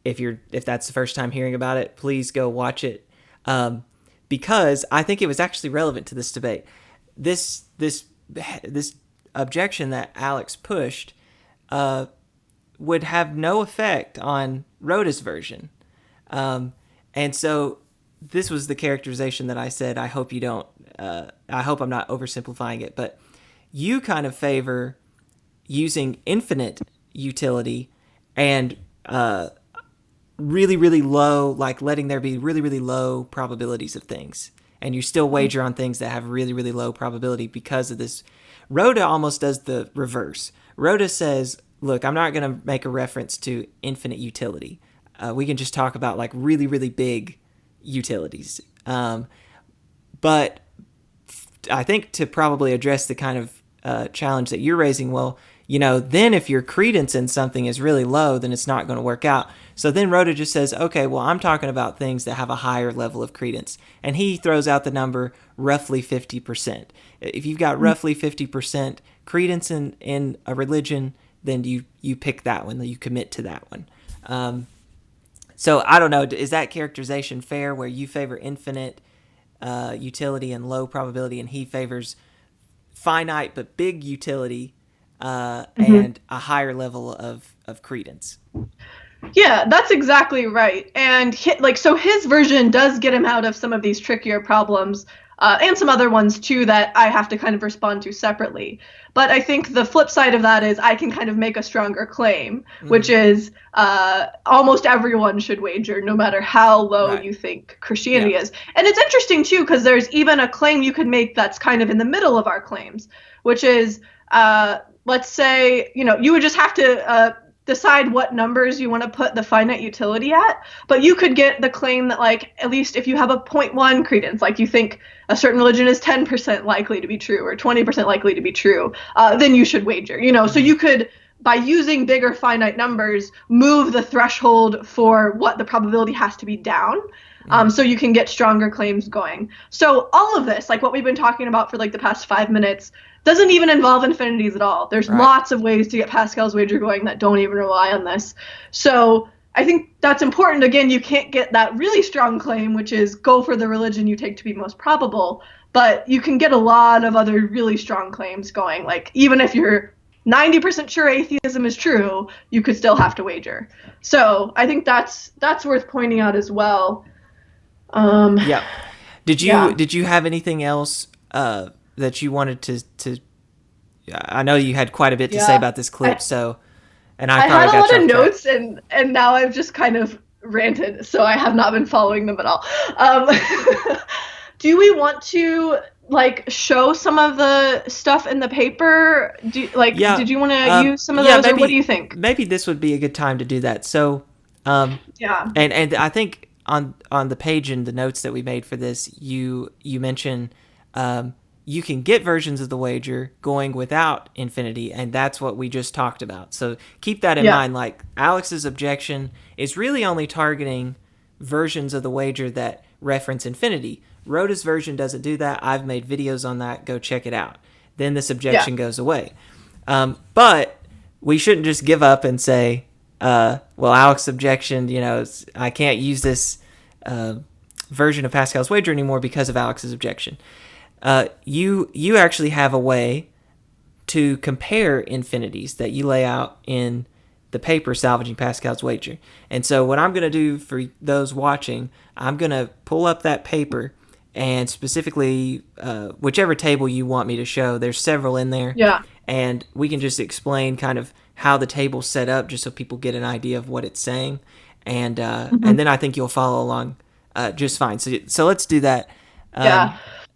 If that's the first time hearing about it, please go watch it, because I think it was actually relevant to this debate. This objection that Alex pushed would have no effect on Rhoda's version, and so this was the characterization that I said. I hope you don't. I hope I'm not oversimplifying it, but you kind of favor using infinite utility and really, really low, letting there be really, really low probabilities of things. And you still wager on things that have really, really low probability because of this. Rhoda almost does the reverse. Rhoda says, look, I'm not going to make a reference to infinite utility. We can just talk about really, really big utilities. But I think to probably address the kind of challenge that you're raising, then if your credence in something is really low, then it's not going to work out. So then Rhoda just says, okay, well, I'm talking about things that have a higher level of credence. And he throws out the number roughly 50%. If you've got roughly 50% credence in a religion, then you pick that one, you commit to that one. So I don't know. Is that characterization fair, where you favor infinite utility and low probability, and he favors finite but big utility and a higher level of credence? Yeah, that's exactly right. And so his version does get him out of some of these trickier problems, and some other ones too that I have to kind of respond to separately. But I think the flip side of that is I can kind of make a stronger claim, which is almost everyone should wager, no matter how low you think Christianity is. And it's interesting too, because there's even a claim you could make that's kind of in the middle of our claims, which is, let's say, you would just have to decide what numbers you want to put the finite utility at, but you could get the claim that, like, at least if you have a 0.1 credence, like you think a certain religion is 10% likely to be true or 20% likely to be true, then you should wager, so you could, by using bigger finite numbers, move the threshold for what the probability has to be down. So you can get stronger claims going. So all of this, like what we've been talking about for like the past 5 minutes, doesn't even involve infinities at all. There's lots of ways to get Pascal's wager going that don't even rely on this. So I think that's important. Again, you can't get that really strong claim, which is go for the religion you take to be most probable, but you can get a lot of other really strong claims going. Like, even if you're 90% sure atheism is true, you could still have to wager. So I think that's worth pointing out as well. Yeah. Did you have anything else that you wanted to? I know you had quite a bit to say about this clip, and I had a lot of notes, and now I've just kind of ranted, so I have not been following them at all. Do we want to show some of the stuff in the paper? Did you want to use some of those, or what do you think? Maybe this would be a good time to do that. So, and I think on the page in the notes that we made for this, you mentioned you can get versions of the wager going without infinity, and that's what we just talked about. So keep that in mind. Like, Alex's objection is really only targeting versions of the wager that reference infinity. Rhoda's version doesn't do that. I've made videos on that. Go check it out. Then this objection goes away. But we shouldn't just give up and say, well, Alex's objection, I can't use this version of Pascal's wager anymore because of Alex's objection. You actually have a way to compare infinities that you lay out in the paper, Salvaging Pascal's Wager. And so what I'm going to do for those watching, I'm going to pull up that paper, and specifically whichever table you want me to show, there's several in there. Yeah. And we can just explain kind of how the table's set up, just so people get an idea of what it's saying. And and then I think you'll follow along just fine. So let's do that.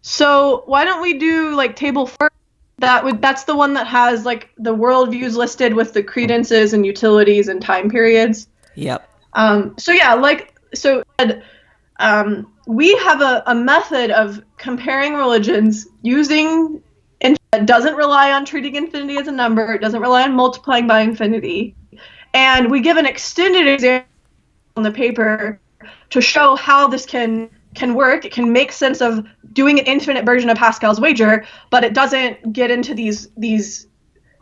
So why don't we do table first? That's the one that has the worldviews listed with the credences and utilities and time periods. Yep. We have a method of comparing religions using that doesn't rely on treating infinity as a number. It doesn't rely on multiplying by infinity. And we give an extended example on the paper to show how this can work. It can make sense of doing an infinite version of Pascal's wager, but it doesn't get into these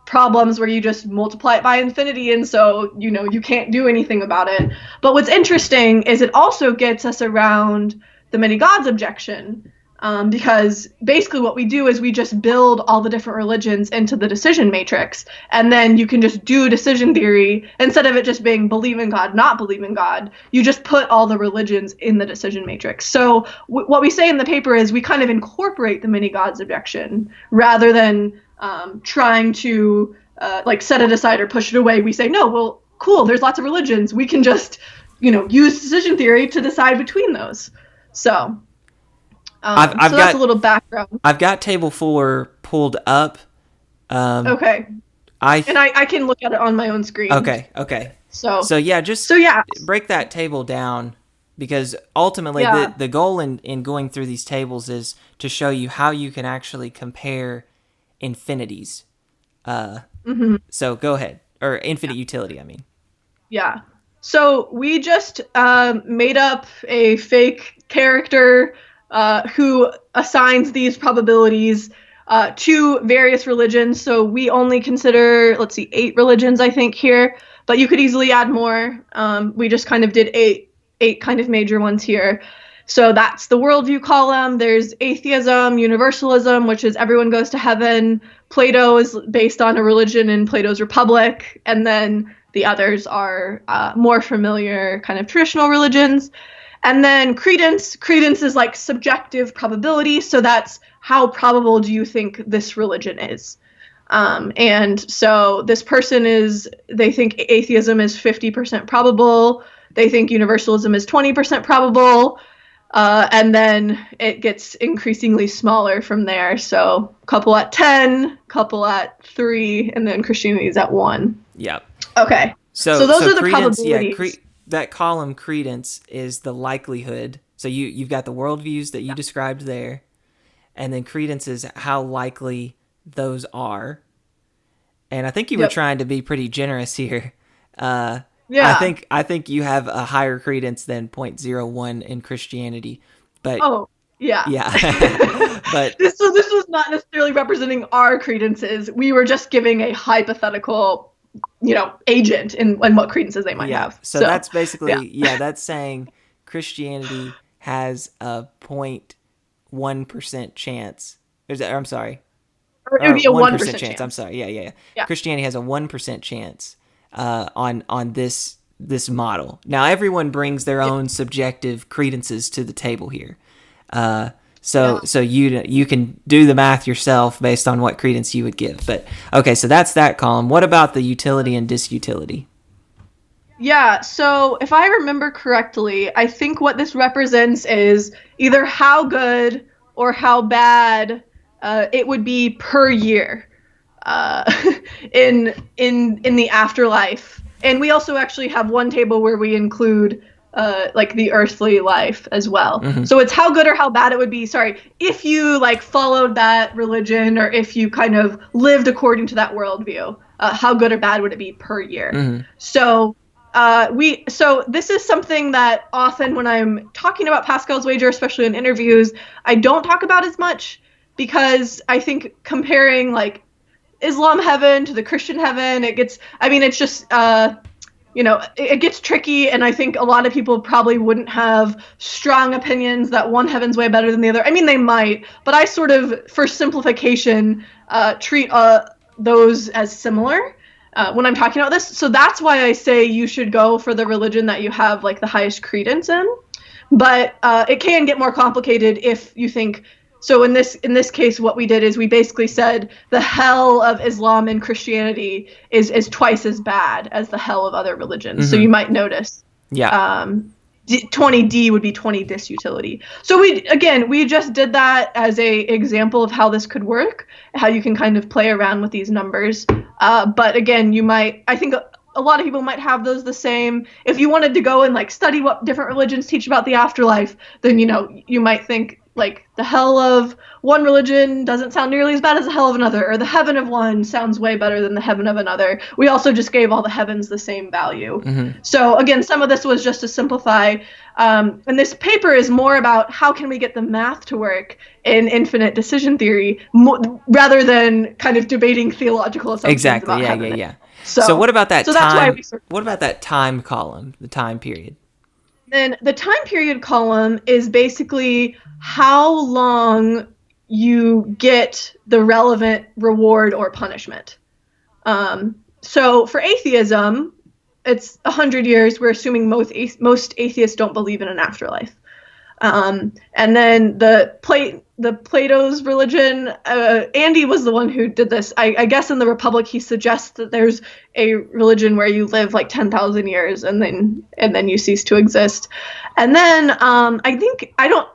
problems where you just multiply it by infinity, and so you can't do anything about it. But what's interesting is it also gets us around the many gods objection, because basically what we do is we just build all the different religions into the decision matrix, and then you can just do decision theory. Instead of it just being believe in God, not believe in God, you just put all the religions in the decision matrix. So what we say in the paper is we kind of incorporate the many gods objection rather than trying to set it aside or push it away. We say, no, well, cool, there's lots of religions. We can just, use decision theory to decide between those. So that's a little background. I've got table 4 pulled up. Okay. I can look at it on my own screen. Okay. So break that table down, because ultimately the goal in going through these tables is to show you how you can actually compare infinities. So go ahead. Or infinite utility, I mean. Yeah. So we just made up a fake character who assigns these probabilities to various religions. So we only consider, 8 religions, I think, here, but you could easily add more. We just kind of did 8 8 kind of major ones here. So that's the worldview column. There's atheism, universalism, which is everyone goes to heaven. Plato is based on a religion in Plato's Republic. And then the others are more familiar kind of traditional religions. And then credence. Credence is like subjective probability. So that's how probable do you think this religion is? And so this person they think atheism is 50% probable. They think universalism is 20% probable. And then it gets increasingly smaller from there. So a couple at 10, couple at 3, and then Christianity is at 1. Yeah. Okay. So those are the credence, probabilities. That column credence is the likelihood. So you've got the worldviews that you described there, and then credence is how likely those are. And I think you were trying to be pretty generous here. Yeah. I think you have a higher credence than 0.01 in Christianity. But yeah. But this was not necessarily representing our credences. We were just giving a hypothetical, agent in what credences they might have. So that's basically that's saying Christianity has a 0.1% chance. I'm sorry. Or it would be a 1% chance. I'm sorry. Yeah. Christianity has a 1% chance on this model. Now everyone brings their own subjective credences to the table here. So you can do the math yourself based on what credence you would give. But okay, so that's that column. What about the utility and disutility? Yeah, so if I remember correctly, I think what this represents is either how good or how bad it would be per year in the afterlife. And we also actually have one table where we include like the earthly life as well. Mm-hmm. So it's how good or how bad it would be, if you like followed that religion or if you kind of lived according to that worldview, how good or bad would it be per year? Mm-hmm. So this is something that often when I'm talking about Pascal's wager, especially in interviews, I don't talk about as much because I think comparing like Islam heaven to the Christian heaven, it gets tricky, and I think a lot of people probably wouldn't have strong opinions that one heaven's way better than the other. I mean, they might, but I sort of, for simplification, treat those as similar when I'm talking about this. So that's why I say you should go for the religion that you have like the highest credence in. But it can get more complicated if you think. So in this case, what we did is we basically said the hell of Islam and Christianity is twice as bad as the hell of other religions. Mm-hmm. So you might notice. Yeah. 20D would be 20 disutility. So we just did that as a example of how this could work, how you can kind of play around with these numbers. But again, I think a lot of people might have those the same. If you wanted to go and like study what different religions teach about the afterlife, then you might think like the hell of one religion doesn't sound nearly as bad as the hell of another, or the heaven of one sounds way better than the heaven of another. We also just gave all the heavens the same value. Mm-hmm. So again, some of this was just to simplify. And this paper is more about how can we get the math to work in infinite decision theory rather than kind of debating theological assumptions. Exactly. About Yeah. So what about that time? That's why what about that time column, the time period? Then the time period column is basically how long you get the relevant reward or punishment. So for atheism, it's 100 years. We're assuming most atheists don't believe in an afterlife. And then the Plato's religion, Andy was the one who did this. I guess in the Republic he suggests that there's a religion where you live like 10,000 years and then you cease to exist. And then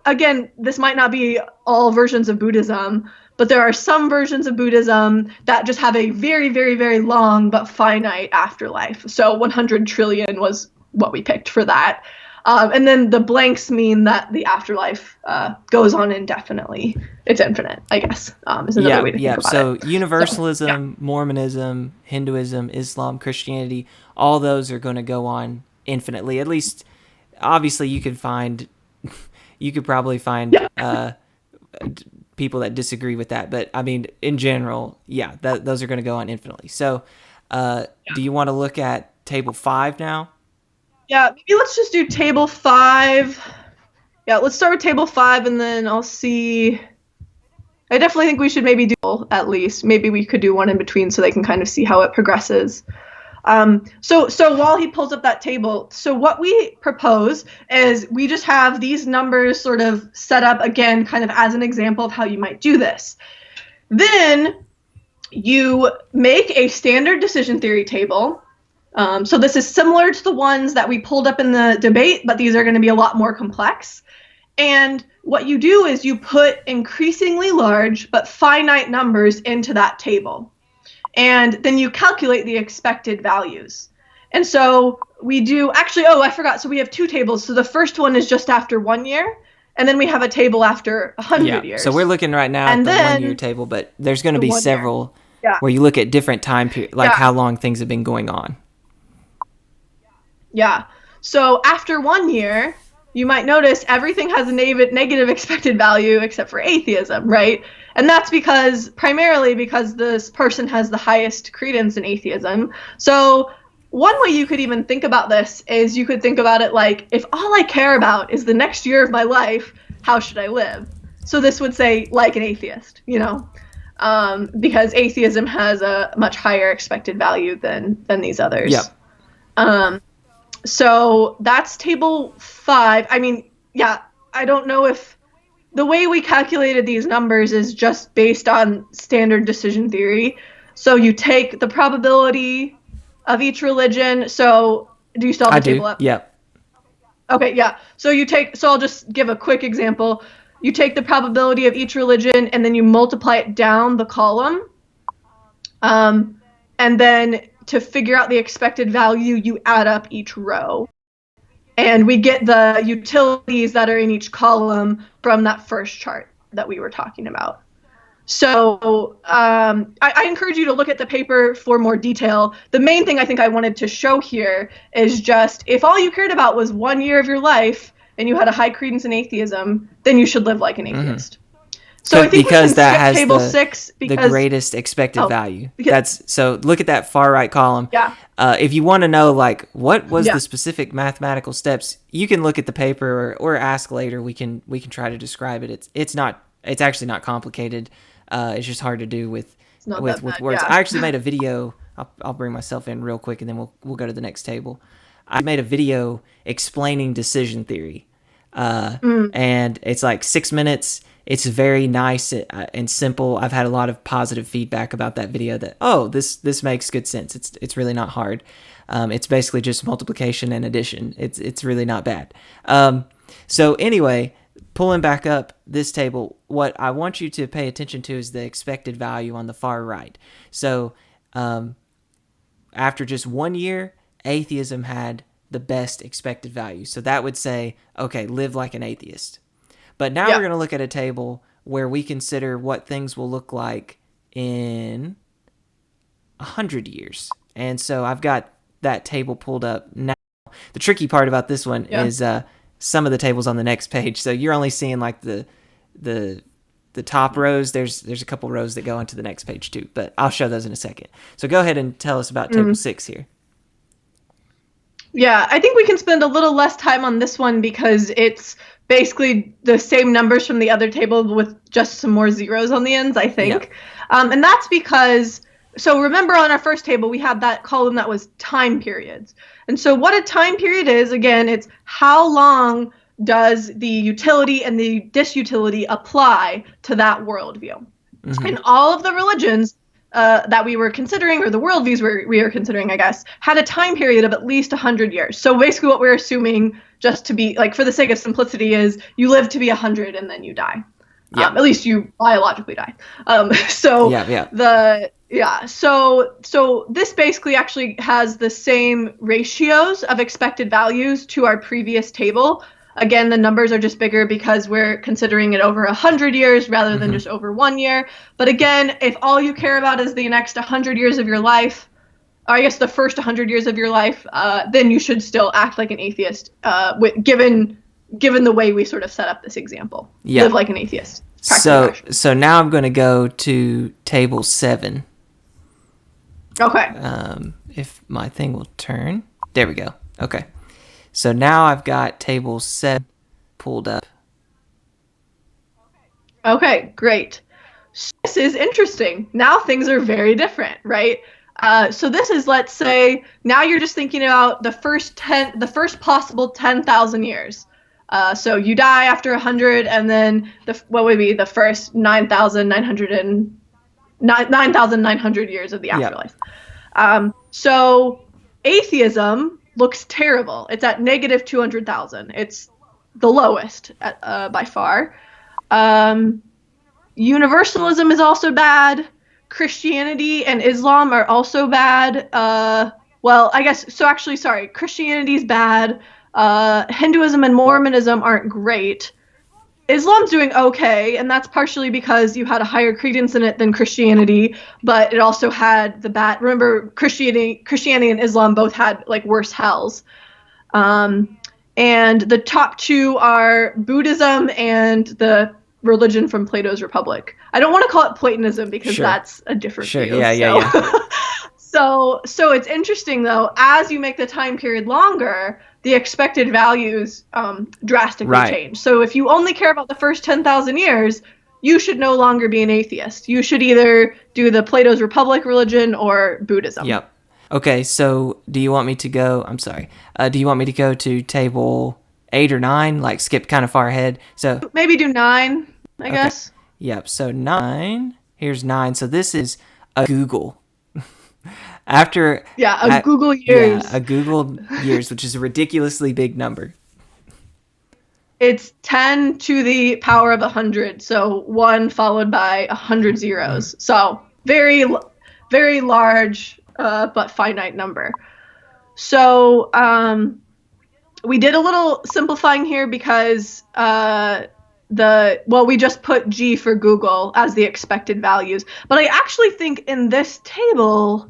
again, this might not be all versions of Buddhism, but there are some versions of Buddhism that just have a very, very, very long but finite afterlife. So 100 trillion was what we picked for that. And then the blanks mean that the afterlife goes on indefinitely. It's infinite, I guess, is another way to think about it. So universalism, Mormonism, Hinduism, Islam, Christianity, all those are going to go on infinitely. At least, obviously, you could probably find people that disagree with that. But, I mean, in general, those are going to go on infinitely. So do you want to look at Table 5 now? Yeah, maybe let's just do table 5. Yeah, let's start with table 5, and then I'll see. I definitely think we should maybe do at least. Maybe we could do one in between so they can kind of see how it progresses. So while he pulls up that table, so what we propose is we just have these numbers sort of set up again, kind of as an example of how you might do this. Then you make a standard decision theory table. So this is similar to the ones that we pulled up in the debate, but these are going to be a lot more complex. And what you do is you put increasingly large but finite numbers into that table. And then you calculate the expected values. And so we do, actually, I forgot. So we have 2 tables. So the first one is just after 1 year, and then we have a table after 100 years. So we're looking right now at the 1 year table, but there's going to be several where you look at different time periods, like how long things have been going on. Yeah. So after 1 year, you might notice everything has a negative expected value except for atheism, right? And that's primarily because this person has the highest credence in atheism. So one way you could even think about this is you could think about it like, if all I care about is the next year of my life, how should I live? So this would say, like an atheist, because atheism has a much higher expected value than these others. Yep. So that's table 5. I mean, yeah, I don't know if the way we calculated these numbers is just based on standard decision theory. So you take the probability of each religion. So do you still have the table up? Yep. Okay, yeah. So I'll just give a quick example. You take the probability of each religion and then you multiply it down the column. And then to figure out the expected value, you add up each row. And we get the utilities that are in each column from that first chart that we were talking about. So I encourage you to look at the paper for more detail. The main thing I think I wanted to show here is just, if all you cared about was 1 year of your life and you had a high credence in atheism, then you should live like an atheist. Mm-hmm. So I think because we can that has table 6 the greatest expected value. So look at that far right column. Yeah. If you want to know like what was the specific mathematical steps, you can look at the paper or ask later. We can try to describe it. It's actually not complicated. It's just hard to do with words. Yeah. I actually made a video. I'll bring myself in real quick and then we'll go to the next table. I made a video explaining decision theory, and it's like 6 minutes. It's very nice and simple. I've had a lot of positive feedback about that video that, this makes good sense. It's really not hard. It's basically just multiplication and addition. It's really not bad. So anyway, pulling back up this table, what I want you to pay attention to is the expected value on the far right. So after just 1 year, atheism had the best expected value. So that would say, okay, live like an atheist. But now we're going to look at a table where we consider what things will look like in 100 years. And so I've got that table pulled up now. The tricky part about this one is some of the tables on the next page. So you're only seeing like the top rows. There's a couple rows that go into the next page too, but I'll show those in a second. So go ahead and tell us about table 6 here. Yeah, I think we can spend a little less time on this one because it's basically the same numbers from the other table with just some more zeros on the ends, I think. Yeah. And that's because, so remember on our first table, we had that column that was time periods. And so what a time period is, again, it's how long does the utility and the disutility apply to that worldview. Mm-hmm. And all of the religions that we were considering, or the worldviews we were considering, I guess, had a time period of at least 100 years. So basically what we're assuming, just to be, like, for the sake of simplicity, is you live to be 100 and then you die. Yeah. At least you biologically die. So this basically actually has the same ratios of expected values to our previous table. Again, the numbers are just bigger because we're considering it over 100 years rather than just over 1 year. But again, if all you care about is the next 100 years of your life, or I guess the first 100 years of your life, then you should still act like an atheist, given the way we sort of set up this example. Yeah. Live like an atheist. So now I'm going to go to table 7. Okay. If my thing will turn. There we go. Okay. So now I've got table 7 pulled up. Okay, great. So this is interesting. Now things are very different, right? So this is, let's say, now you're just thinking about the first possible 10,000 years. So you die after 100, and then what would be the first 9,900 years of the afterlife. So atheism looks terrible. It's at negative 200,000. It's the lowest by far. Universalism is also bad. Christianity and Islam are also bad. Christianity's bad. Hinduism and Mormonism aren't great. Islam's doing okay, and that's partially because you had a higher credence in it than Christianity, but it also had the bad. Remember, Christianity and Islam both had like worse hells. And the top two are Buddhism and the religion from Plato's Republic. I don't want to call it Platonism because that's a different view. Yeah. So it's interesting though, as you make the time period longer, the expected values drastically change. So if you only care about the first 10,000 years, you should no longer be an atheist. You should either do the Plato's Republic religion or Buddhism. Yep. Okay, so do you want me to go, do you want me to go to table 8 or 9, like skip kind of far ahead? So maybe do 9, I guess. Yep, so 9, here's 9. So this is a Google. Google years. Yeah, a Google years, which is a ridiculously big number. It's 10 to the power of 100, so 1 followed by 100 zeros. So very, very large, but finite number. So we did a little simplifying here because we just put G for Google as the expected values. But I actually think in this table,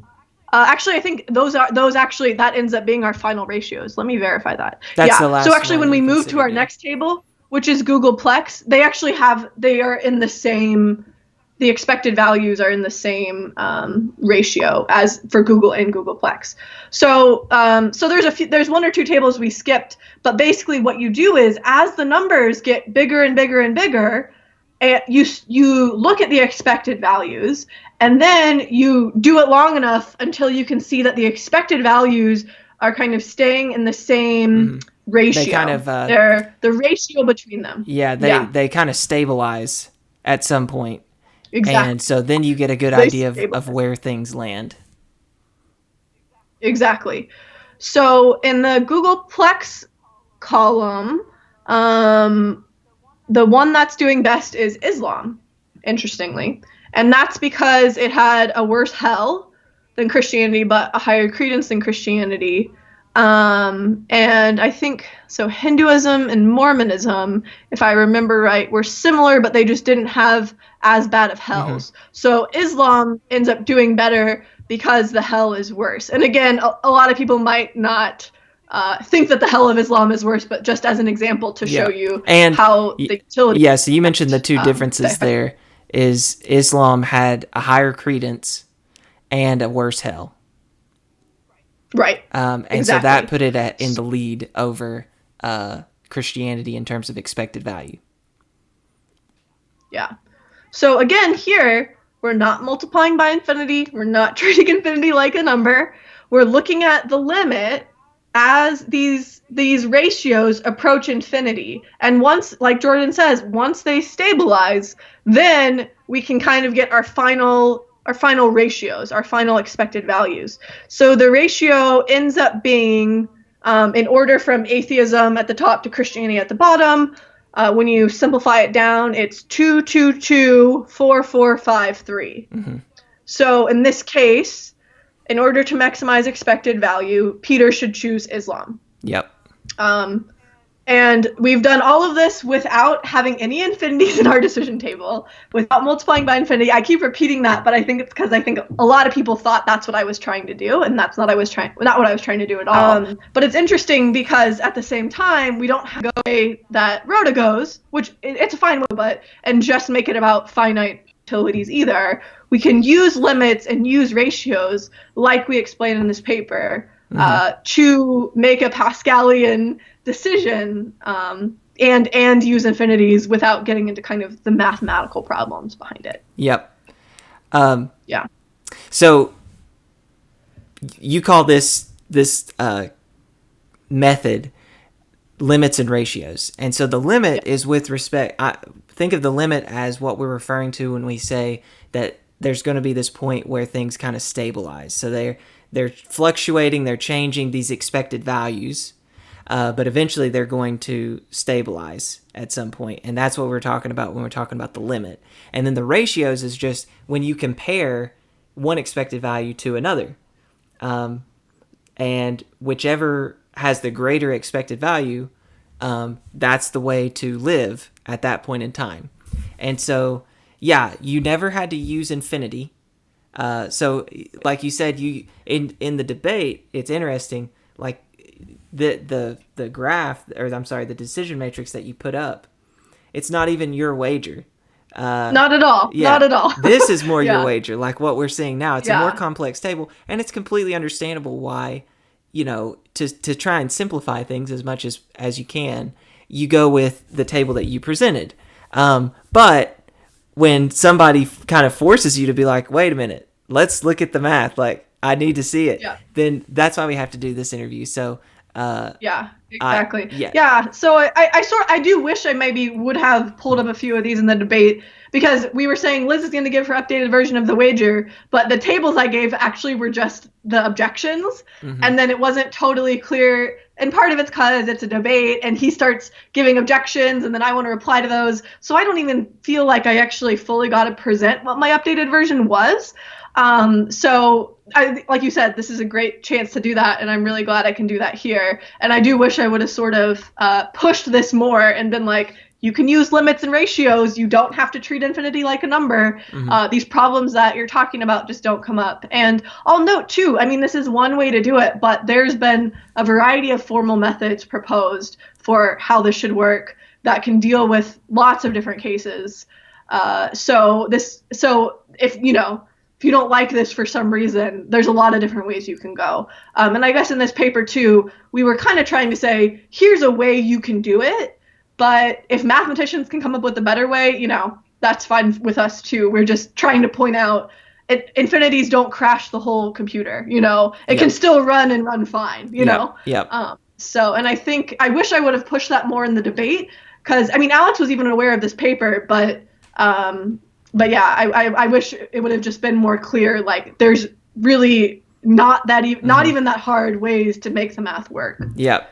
I think that ends up being our final ratios. Let me verify that. That's the last So actually, when we move to our considered, next table, which is Googleplex, they are in the same. The expected values are in the same ratio as for Google and Googleplex. So there's 1 or 2 tables we skipped, but basically what you do is as the numbers get bigger and bigger and bigger, you look at the expected values, and then you do it long enough until you can see that the expected values are kind of staying in the same ratio. They kind of they're the ratio between them. They kind of stabilize at some point. Exactly. And so then you get a good idea of where things land. Exactly. So in the Googleplex column, the one that's doing best is Islam, interestingly. And that's because it had a worse hell than Christianity, but a higher credence than Christianity. And I think, so Hinduism and Mormonism, if I remember right, were similar, but they just didn't have as bad of hells. So Islam ends up doing better because the hell is worse. And again, a lot of people might not think that the hell of Islam is worse, but just as an example to show you how the utility... Yeah, so you mentioned the two differences there, is Islam had a higher credence and a worse hell. Right. And so that put it in the lead over Christianity in terms of expected value. Yeah. So again, here, we're not multiplying by infinity. We're not treating infinity like a number. We're looking at the limit as these ratios approach infinity. And once, like Jordan says, once they stabilize, then we can kind of get our final ratios, our final expected values. So the ratio ends up being, in order from atheism at the top to Christianity at the bottom, when you simplify it down, it's 2, 2, 2, 4, 4, 5, 3. So in this case, in order to maximize expected value, Peter should choose Islam. Yep. And we've done all of this without having any infinities in our decision table, without multiplying by infinity. I keep repeating that, but I think it's because I think a lot of people thought that's what I was trying to do, and that's not what I was trying to do at all. But it's interesting because at the same time, we don't have to go the way that Rhoda goes, which it's a fine way, and just make it about finite utilities either. We can use limits and use ratios like we explained in this paper to make a Pascalian decision, and use infinities without getting into kind of the mathematical problems behind it. Yep. Yeah. So you call this method limits and ratios. And so the limit is with respect, think of the limit as what we're referring to when we say that there's going to be this point where things kind of stabilize. So they're fluctuating, they're changing these expected values, but eventually they're going to stabilize at some point. And that's what we're talking about when we're talking about the limit. And then the ratios is just when you compare one expected value to another. And whichever has the greater expected value, that's the way to live at that point in time. And so, yeah, you never had to use infinity. So, like you said, you in the debate, it's interesting. Like the graph, or I'm sorry, the decision matrix that you put up, it's not even your wager. Not at all. Yeah, Not at all. This is more your wager, like what we're seeing now. It's a Yeah. more complex table, and it's completely understandable why, to try and simplify things as much as you can, you go with the table that you presented. But when somebody kind of forces you to be like, wait a minute, let's look at the math, like I need to see it, then that's why we have to do this interview. So yeah, exactly. Yeah. So I do wish I maybe would have pulled up a few of these in the debate, because we were saying Liz is going to give her updated version of the wager, but the tables I gave actually were just the objections, and then it wasn't totally clear. And part of it's because it's a debate, and he starts giving objections, and then I want to reply to those. So I don't even feel like I actually fully got to present what my updated version was. So like you said, this is a great chance to do that, and I'm really glad I can do that here. And I do wish I would have sort of pushed this more and been like, you can use limits and ratios. You don't have to treat infinity like a number. These problems that you're talking about just don't come up. And I'll note too, I mean, this is one way to do it, but there's been a variety of formal methods proposed for how this should work that can deal with lots of different cases. So if you don't like this for some reason, there's a lot of different ways you can go. And I guess in this paper too, we were kind of trying to say, here's a way you can do it, but if mathematicians can come up with a better way, that's fine with us too. We're just trying to point out infinities don't crash the whole computer, it can still run and run fine, know? So, and I think, I wish I would have pushed that more in the debate, because, I mean, Alex was even aware of this paper, but yeah, I wish it would have just been more clear. Like, there's really not even that hard ways to make the math work. Yeah.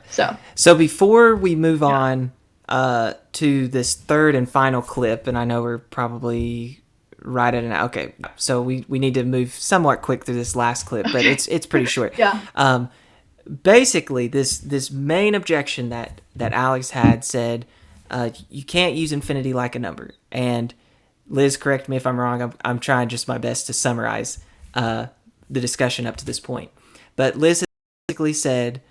So before we move on to this third and final clip, and I know we're probably right at okay. So we need to move somewhat quick through this last clip, but it's pretty short. Yeah. Basically, this main objection that Alex had said, you can't use infinity like a number. And Liz, correct me if I'm wrong. I'm trying just my best to summarize the discussion up to this point. But Liz basically said,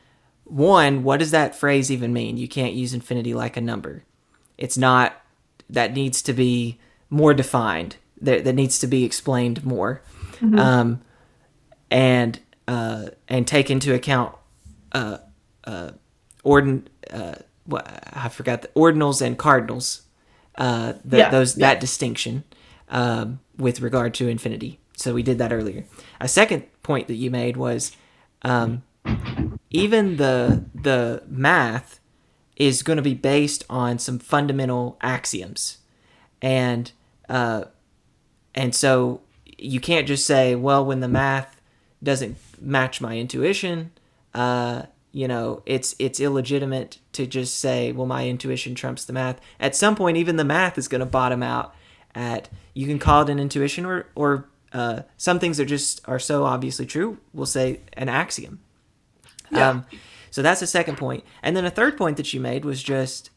one, what does that phrase even mean? You can't use infinity like a number. It's not, that needs to be more defined. That needs to be explained more. And take into account I forgot the ordinals and cardinals. That distinction with regard to infinity. So we did that earlier. A second point that you made was even the math is going to be based on some fundamental axioms, and so you can't just say, well, when the math doesn't match my intuition, it's illegitimate to just say, well, my intuition trumps the math. At some point, even the math is going to bottom out at, you can call it an intuition, or some things are so obviously true, we'll say an axiom. So that's the second point. And then a third point that you made was just,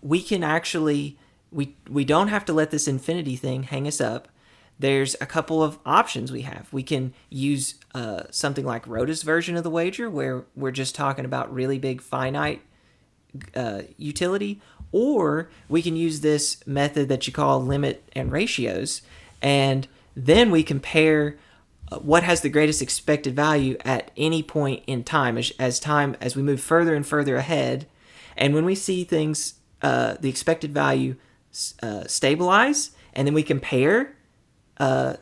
we can actually, we don't have to let this infinity thing hang us up. There's a couple of options we have. We can use something like Rhoda's version of the wager, where we're just talking about really big finite utility, or we can use this method that you call limit and ratios, and then we compare what has the greatest expected value at any point in time as we move further and further ahead, and when we see things, the expected value stabilize, and then we compare the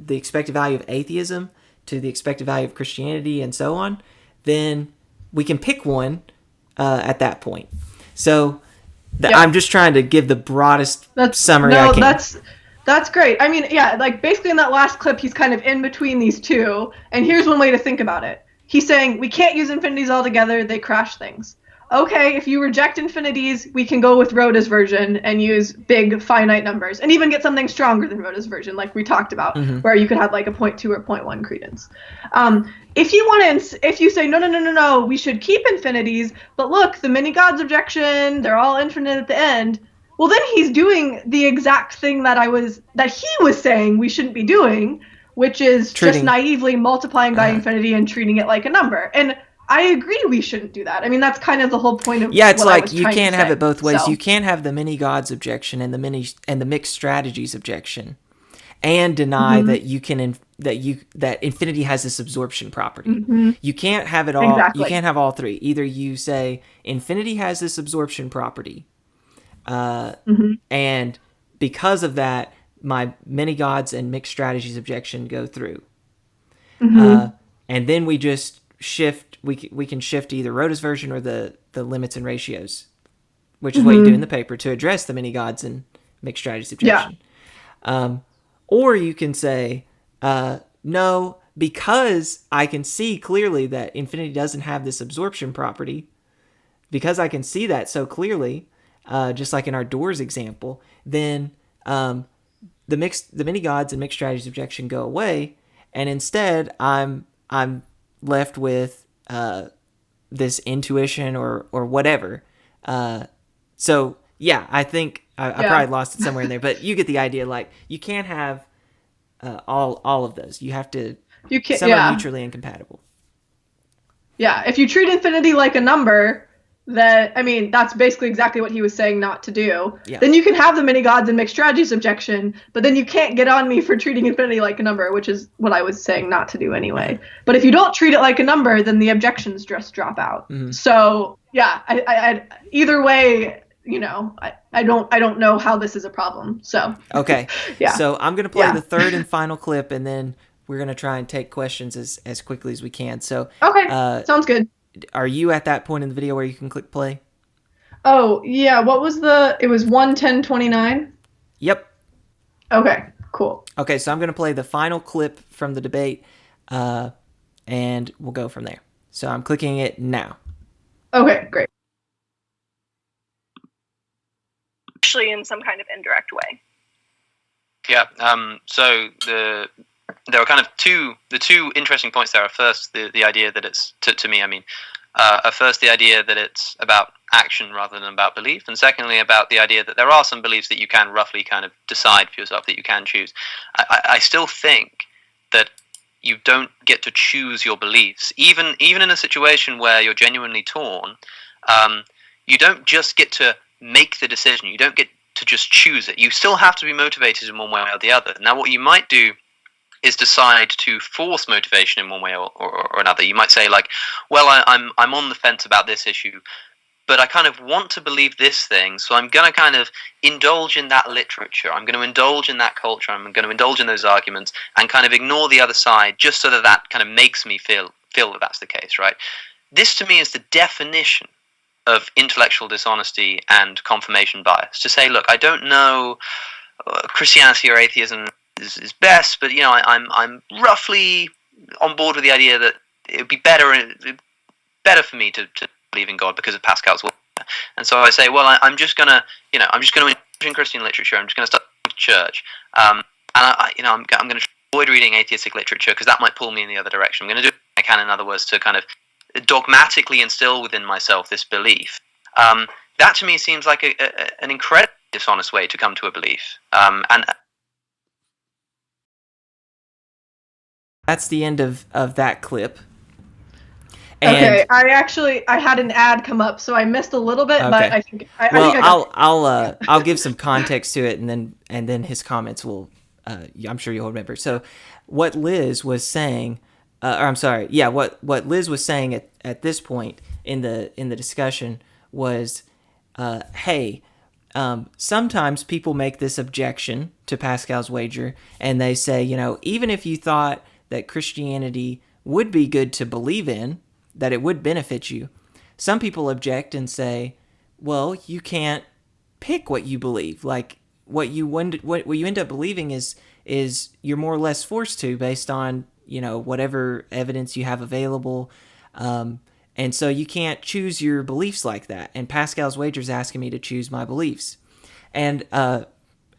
expected value of atheism to the expected value of Christianity and so on, then we can pick one at that point. So I'm just trying to give the broadest summary I can. That's great. I mean, yeah, like basically in that last clip, he's kind of in between these two. And here's one way to think about it. He's saying we can't use infinities altogether. They crash things. Okay, if you reject infinities, we can go with Rhoda's version and use big finite numbers and even get something stronger than Rhoda's version, like we talked about, where you could have like a 0.2 or 0.1 credence. If you say, no, we should keep infinities, but look, the many gods objection, they're all infinite at the end. Well, then he's doing the exact thing that he was saying we shouldn't be doing, which is just naively multiplying by infinity and treating it like a number. And I agree we shouldn't do that. I mean, that's kind of the whole point of it's what like I was you can't have it both ways. So. You can't have the many gods objection and the mixed strategies objection, and deny that you can that infinity has this absorption property. You can't have it all. Exactly. You can't have all three. Either you say infinity has this absorption property, and because of that, my many gods and mixed strategies objection go through, and then we just shift. We can shift either Rhoda's version or the limits and ratios, which is what you do in the paper to address the many gods and mixed strategies objection. Or you can say, no, because I can see clearly that infinity doesn't have this absorption property, because I can see that so clearly, just like in our doors example, then the many gods and mixed strategies objection go away, and instead I'm left with this intuition or whatever. So yeah, I think I probably lost it somewhere in there, but you get the idea. Like, you can't have all of those. You have to. Some are mutually incompatible. Yeah, if you treat infinity like a number, that's basically exactly what he was saying not to do. Yeah. Then you can have the many gods and mixed strategies objection, but then you can't get on me for treating infinity like a number, which is what I was saying not to do anyway. But if you don't treat it like a number, then the objections just drop out. So yeah, I either way, I don't know how this is a problem. So okay, yeah. So I'm gonna play the third and final clip, and then we're gonna try and take questions as quickly as we can. So okay, sounds good. Are you at that point in the video where you can click play? Oh, yeah. What was it was 1:10:29? Yep. Okay, cool. Okay, so I'm going to play the final clip from the debate, and we'll go from there. So I'm clicking it now. Okay, great. Actually, in some kind of indirect way. Yeah, so there are kind of the two interesting points there are first the idea that it's, to me, I mean, first the idea that it's about action rather than about belief, and secondly about the idea that there are some beliefs that you can roughly kind of decide for yourself, that you can choose. I still think that you don't get to choose your beliefs, even in a situation where you're genuinely torn. You don't just get to make the decision. You don't get to just choose it. You still have to be motivated in one way or the other. Now, what you might do is decide to force motivation in one way or another. You might say, like, well, I'm on the fence about this issue, but I kind of want to believe this thing, so I'm going to kind of indulge in that literature. I'm going to indulge in that culture. I'm going to indulge in those arguments and kind of ignore the other side just so that kind of makes me feel that that's the case, right? This, to me, is the definition of intellectual dishonesty and confirmation bias. To say, look, I don't know Christianity or atheism is best, but I'm roughly on board with the idea that it would be better for me to believe in God because of Pascal's work. And so I say, well, I'm just gonna indulge in Christian literature. I'm just gonna start going to church, and I'm gonna avoid reading atheistic literature because that might pull me in the other direction. I'm gonna do what I can, in other words, to kind of dogmatically instill within myself this belief. That to me seems like an incredibly dishonest way to come to a belief, and that's the end of that clip. And okay, I had an ad come up, so I missed a little bit, but I think I'll give some context to it, and then his comments will I'm sure you'll remember. So what Liz was saying, what Liz was saying at this point in the discussion was, hey, sometimes people make this objection to Pascal's wager, and they say, even if you thought that Christianity would be good to believe in, that it would benefit you, some people object and say, well, you can't pick what you believe. Like what you end up believing is you're more or less forced to based on whatever evidence you have available, and so you can't choose your beliefs like that. And Pascal's wager is asking me to choose my beliefs, and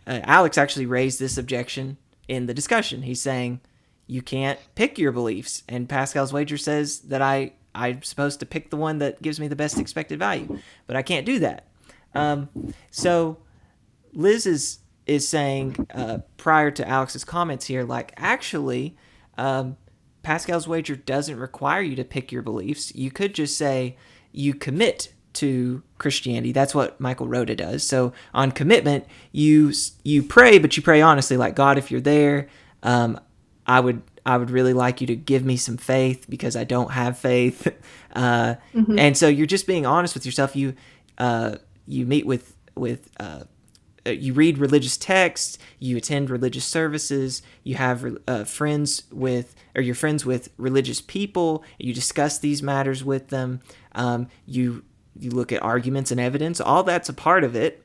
Alex actually raised this objection in the discussion. He's saying you can't pick your beliefs, and Pascal's wager says that I'm supposed to pick the one that gives me the best expected value, but I can't do that. So Liz is saying, prior to Alex's comments here, like, actually, Pascal's wager doesn't require you to pick your beliefs. You could just say you commit to Christianity. That's what Michael Rhoda does. So on commitment, you pray, but you pray honestly, like, God, if you're there, I would really like you to give me some faith because I don't have faith. And so you're just being honest with yourself. You meet with you read religious texts, you attend religious services, you have you're friends with religious people, you discuss these matters with them, you look at arguments and evidence. All that's a part of it,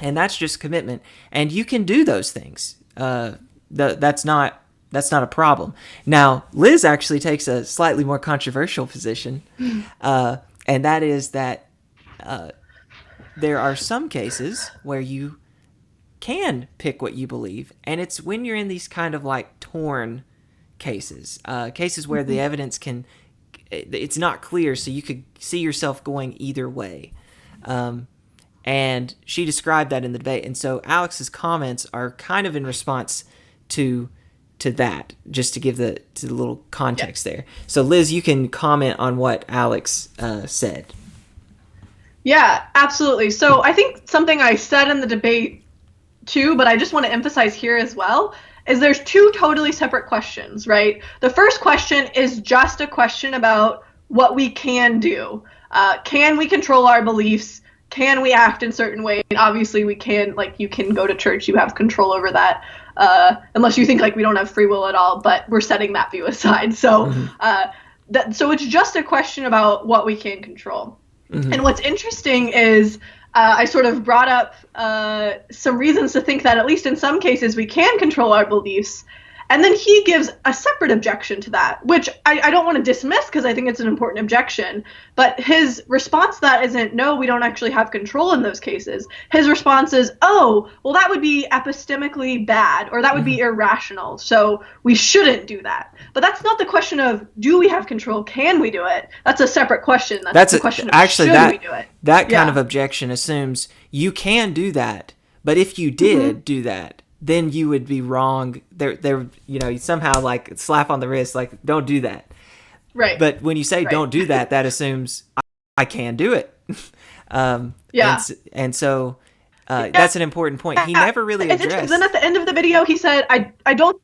and that's just commitment. And you can do those things. That's not a problem. Now, Liz actually takes a slightly more controversial position, and that is that there are some cases where you can pick what you believe, and it's when you're in these kind of like torn cases where the evidence it's not clear, so you could see yourself going either way. And she described that in the debate, and so Alex's comments are kind of in response to that, just to give the little context there. So Liz, you can comment on what Alex said. Yeah, absolutely. So I think something I said in the debate too, but I just want to emphasize here as well, is there's two totally separate questions, right? The first question is just a question about what we can do. Can we control our beliefs? Can we act in certain ways? Obviously we can, like, you can go to church, you have control over that, unless you think like we don't have free will at all, but we're setting that view aside. So, so it's just a question about what we can control. And what's interesting is I sort of brought up some reasons to think that at least in some cases we can control our beliefs. And then he gives a separate objection to that, which I don't want to dismiss because I think it's an important objection. But his response to that isn't, no, we don't actually have control in those cases. His response is, oh, well, that would be epistemically bad, or that would be irrational, so we shouldn't do that. But that's not the question of, do we have control? Can we do it? That's a separate question. That's the question of, should we do it? That kind of objection assumes you can do that, but if you did do that, then you would be wrong. There, you somehow like slap on the wrist, like, don't do that. Right. But when you say don't do that, that assumes I can do it. And so that's an important point. He never really addressed. Then at the end of the video, he said, I don't.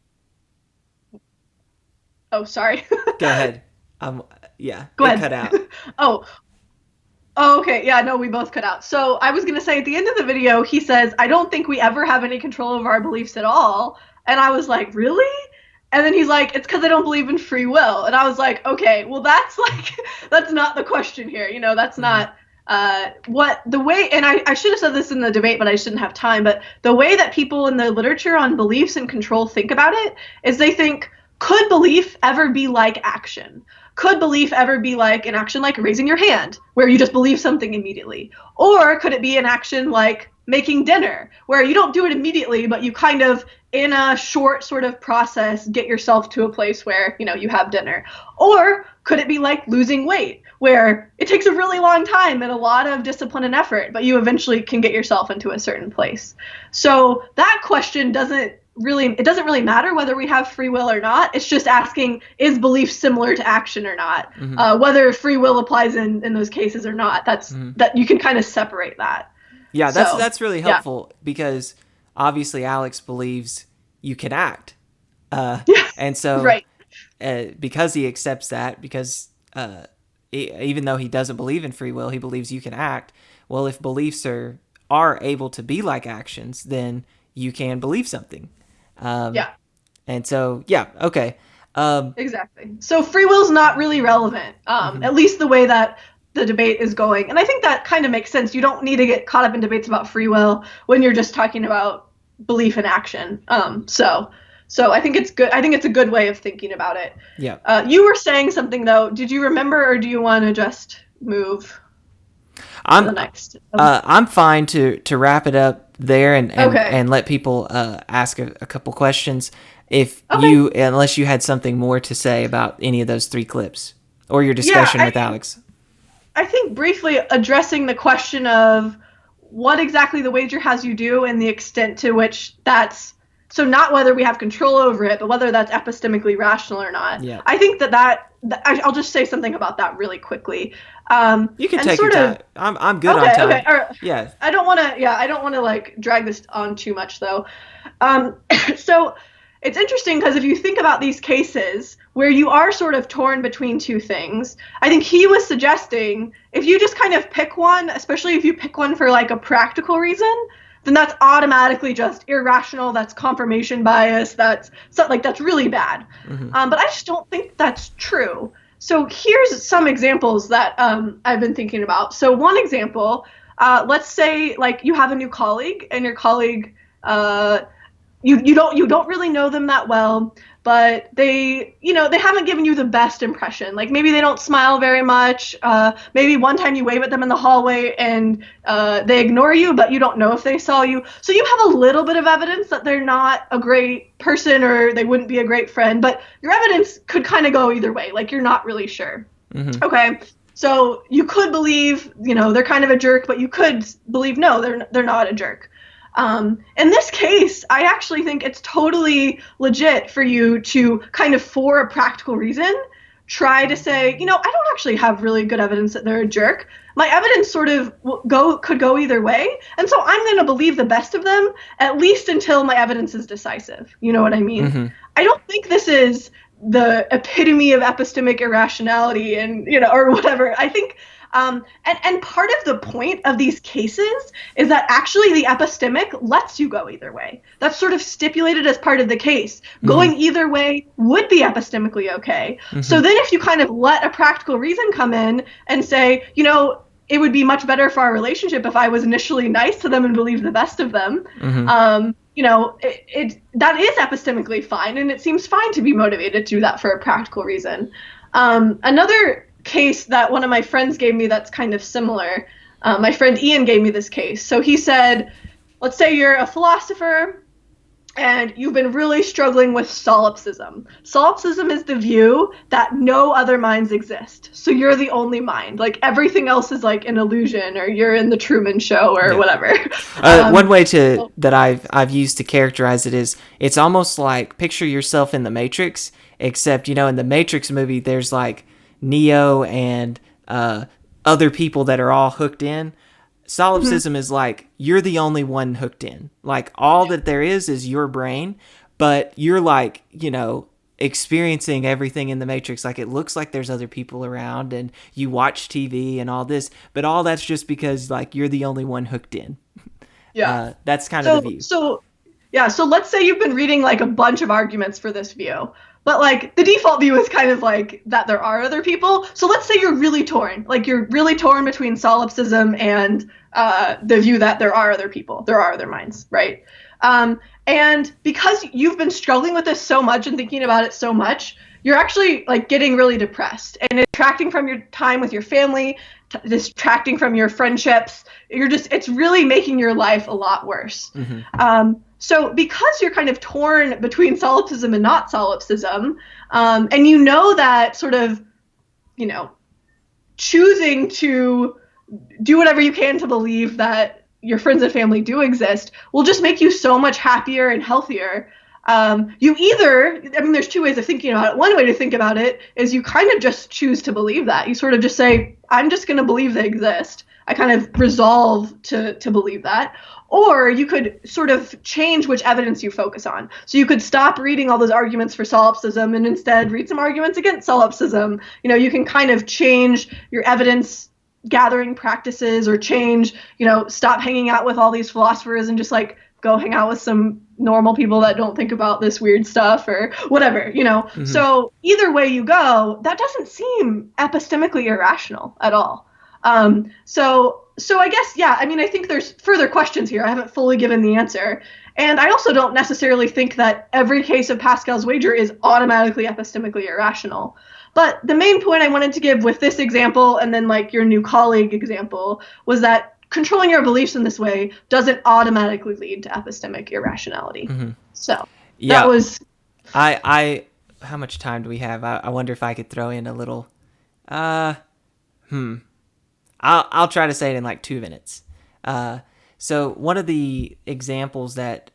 Oh, sorry. Go ahead. Go ahead. Cut out. Oh, okay. Yeah, no, we both cut out. So I was going to say at the end of the video, he says, I don't think we ever have any control over our beliefs at all. And I was like, really? And then he's like, it's because I don't believe in free will. And I was like, okay, well, that's not the question here. That's not the way, and I should have said this in the debate, but I just didn't have time. But the way that people in the literature on beliefs and control think about it is they think, could belief ever be like action? Could belief ever be like an action like raising your hand, where you just believe something immediately? Or could it be an action like making dinner, where you don't do it immediately, but you kind of, in a short sort of process, get yourself to a place where, you have dinner? Or could it be like losing weight, where it takes a really long time and a lot of discipline and effort, but you eventually can get yourself into a certain place? So that question doesn't really matter whether we have free will or not. It's just asking, is belief similar to action or not? Whether free will applies in those cases or not. That you can kind of separate that. Yeah, that's really helpful, because obviously Alex believes you can act. Yeah. And so, Right. Because he accepts that, because even though he doesn't believe in free will, he believes you can act. Well, if beliefs are able to be like actions, then you can believe something. Yeah. And so, yeah, okay. Exactly. So free will's not really relevant, at least the way that the debate is going. And I think that kind of makes sense. You don't need to get caught up in debates about free will when you're just talking about belief in action. So I think it's good. I think it's a good way of thinking about it. Yeah. You were saying something though. Did you remember, or do you want to just move to the next? I'm fine to wrap it up there and Okay. let people ask a couple questions. If Okay. unless you had something more to say about any of those 3 clips or your discussion with Alex. I think briefly addressing the question of what exactly the wager has you do and the extent to which that's, so not whether we have control over it, but whether that's epistemically rational or not. Yeah. I think I'll just say something about that really quickly. You can take your time. I'm good on time. Okay. Yeah. I don't want to like drag this on too much though. So it's interesting because if you think about these cases where you are sort of torn between two things, I think he was suggesting if you just kind of pick one, especially if you pick one for like a practical reason, then that's automatically just irrational. That's confirmation bias. That's really bad. But I just don't think that's true. So here's some examples that I've been thinking about. So one example, let's say like you have a new colleague and your colleague, you don't really know them that well, but they haven't given you the best impression. Like maybe they don't smile very much. Maybe one time you wave at them in the hallway and they ignore you, but you don't know if they saw you. So you have a little bit of evidence that they're not a great person or they wouldn't be a great friend, but your evidence could kind of go either way. Like you're not really sure. Mm-hmm. Okay. So you could believe, they're kind of a jerk, but you could believe, no, they're not a jerk. In this case, I actually think it's totally legit for you to kind of, for a practical reason, try to say, I don't actually have really good evidence that they're a jerk. My evidence sort of could go either way. And so I'm going to believe the best of them, at least until my evidence is decisive. You know what I mean? Mm-hmm. I don't think this is the epitome of epistemic irrationality and, or whatever. I think and part of the point of these cases is that actually the epistemic lets you go either way. That's sort of stipulated as part of the case. Mm-hmm. Going either way would be epistemically okay. Mm-hmm. So then if you kind of let a practical reason come in and say, it would be much better for our relationship if I was initially nice to them and believed the best of them, mm-hmm. That is epistemically fine, and it seems fine to be motivated to do that for a practical reason. Another case that one of my friends gave me that's kind of similar. My friend Ian gave me this case. So he said, let's say you're a philosopher and you've been really struggling with solipsism. Solipsism is the view that no other minds exist. So you're the only mind. Like everything else is like an illusion, or you're in the Truman Show or whatever. One way that I've used to characterize it is it's almost like picture yourself in the Matrix, except, in the Matrix movie, there's like Neo and other people that are all hooked in. Solipsism is like you're the only one hooked in. Like all that there is your brain, but you're like, experiencing everything in the Matrix. Like it looks like there's other people around and you watch TV and all this, but all that's just because like you're the only one hooked in. Yeah. That's kind of the view. So let's say you've been reading like a bunch of arguments for this view. But, like, the default view is kind of, like, that there are other people. So let's say you're really torn. Like, you're really torn between solipsism and the view that there are other people. There are other minds, right? And because you've been struggling with this so much and thinking about it so much, you're actually, like, getting really depressed. And distracting from your time with your family, distracting from your friendships. It's really making your life a lot worse. Mm-hmm. So because you're kind of torn between solipsism and not solipsism, and that sort of, choosing to do whatever you can to believe that your friends and family do exist will just make you so much happier and healthier. There's two ways of thinking about it. One way to think about it is you kind of just choose to believe that. You sort of just say, I'm just going to believe they exist. I kind of resolve to believe that. Or you could sort of change which evidence you focus on. So you could stop reading all those arguments for solipsism and instead read some arguments against solipsism. You can kind of change your evidence gathering practices, or change, stop hanging out with all these philosophers and just like go hang out with some normal people that don't think about this weird stuff or whatever, Mm-hmm. So either way you go, that doesn't seem epistemically irrational at all. So I guess, yeah, I mean, I think there's further questions here. I haven't fully given the answer. And I also don't necessarily think that every case of Pascal's wager is automatically epistemically irrational. But the main point I wanted to give with this example, and then like your new colleague example, was that controlling your beliefs in this way doesn't automatically lead to epistemic irrationality. Mm-hmm. So yeah, that was... how much time do we have? I wonder if I could throw in a little... I'll try to say it in like 2 minutes. So one of the examples that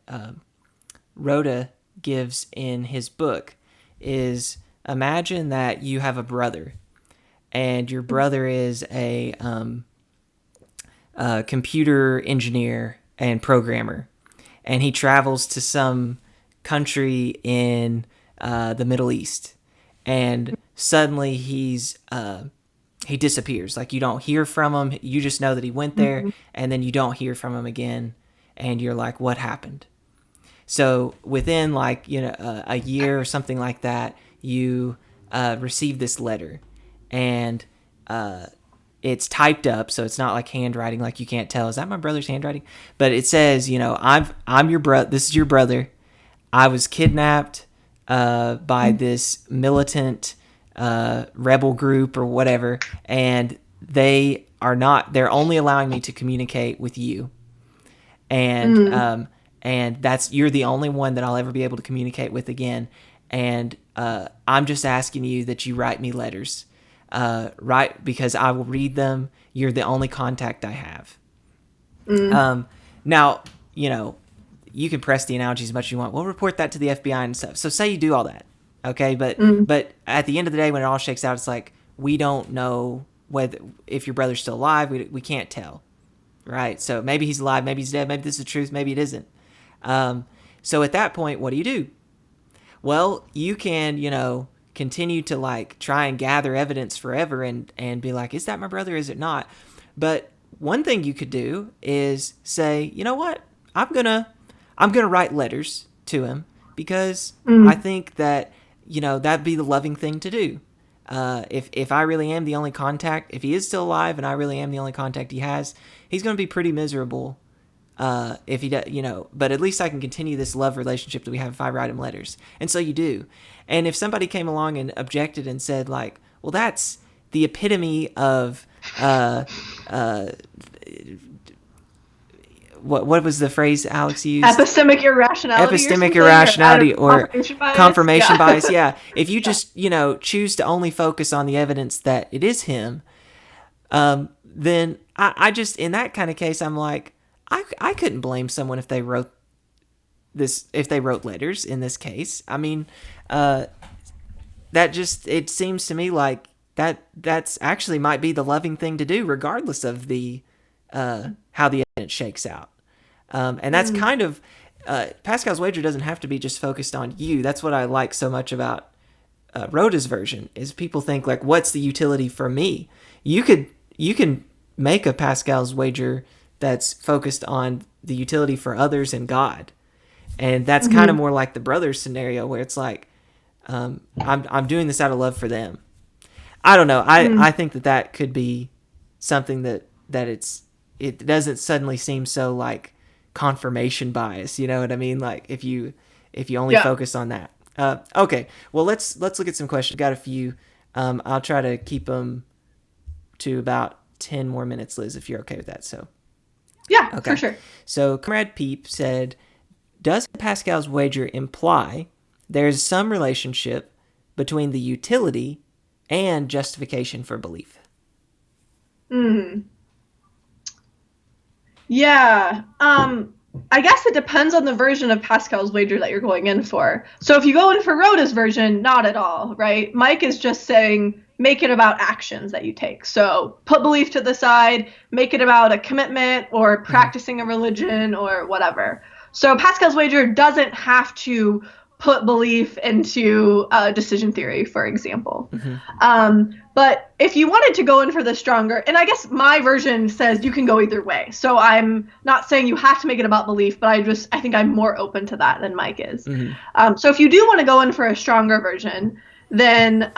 Rhoda gives in his book is, imagine that you have a brother, and your brother is a computer engineer and programmer, and he travels to some country in the Middle East, and suddenly he disappears. Like, you don't hear from him. You just know that he went there, mm-hmm. and then you don't hear from him again, and you're like, what happened? So within like, a year or something like that, you receive this letter, and it's typed up, so it's not like handwriting, like you can't tell, is that my brother's handwriting? But it says, I'm your brother. This is your brother. I was kidnapped by this militant rebel group or whatever, and they're only allowing me to communicate with you, and you're the only one that I'll ever be able to communicate with again, and I'm just asking you that you write me letters, right, because I will read them. You're the only contact I have. Now, you can press the analogy as much as you want. We'll report that to the FBI and stuff. So say you do all that. Okay, but at the end of the day, when it all shakes out, it's like, we don't know if your brother's still alive. We can't tell, right? So maybe he's alive, maybe he's dead, maybe this is the truth, maybe it isn't. So at that point, what do? Well, you can, continue to like try and gather evidence forever and be like, is that my brother? Is it not? But one thing you could do is say, you know what? I'm gonna write letters to him, because I think that, that'd be the loving thing to do. If I really am the only contact, if he is still alive and I really am the only contact he has, he's going to be pretty miserable if he does, but at least I can continue this love relationship that we have if I write him letters. And so you do. And if somebody came along and objected and said like, well, that's the epitome of, what was the phrase Alex used? Epistemic irrationality or confirmation bias. Yeah. If you just, choose to only focus on the evidence that it is him, then I just, in that kind of case, I'm like, I couldn't blame someone if they wrote letters in this case. I mean, it seems to me like that's actually might be the loving thing to do, regardless of the, how the evidence shakes out. And that's kind of, Pascal's wager doesn't have to be just focused on you. That's what I like so much about Rhoda's version, is people think like, what's the utility for me? You can make a Pascal's wager that's focused on the utility for others and God. And that's kind of more like the brothers scenario, where it's like, I'm doing this out of love for them. I don't know. I think that could be something that it doesn't suddenly seem so like confirmation bias. You know what I mean? Like if you only focus on that. Okay. Well, let's look at some questions. Got a few. I'll try to keep them to about 10 more minutes, Liz, if you're okay with that. So. Yeah, okay. For sure. So Comrade Peep said, does Pascal's wager imply there's some relationship between the utility and justification for belief? Yeah. I guess it depends on the version of Pascal's wager that you're going in for. So if you go in for Rhoda's version, not at all, right? Mike is just saying make it about actions that you take. So put belief to the side, make it about a commitment or practicing a religion or whatever. So Pascal's wager doesn't have to put belief into decision theory, for example. But if you wanted to go in for the stronger, and I guess my version says you can go either way. So I'm not saying you have to make it about belief, but I think I'm more open to that than Mike is. So if you do want to go in for a stronger version, then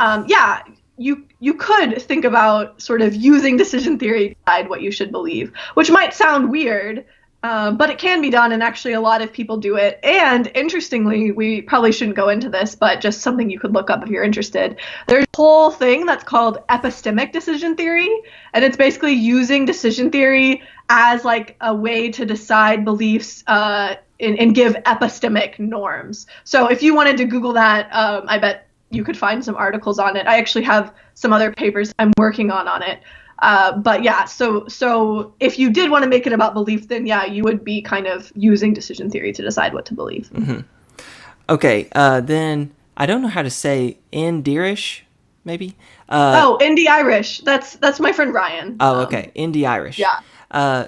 you could think about sort of using decision theory to decide what you should believe, which might sound weird, but it can be done, and actually a lot of people do it. And interestingly, we probably shouldn't go into this, but just something you could look up if you're interested. There's a whole thing that's called epistemic decision theory, and it's basically using decision theory as like a way to decide beliefs and give epistemic norms. So if you wanted to Google that, I bet you could find some articles on it. I actually have some other papers I'm working on it. But yeah, so if you did want to make it about belief, then yeah, you would be kind of using decision theory to decide what to believe. Okay, then I don't know how to say Indirish, maybe? Indie Irish. That's my friend Ryan. Oh, okay, Indie Irish. Yeah. I'm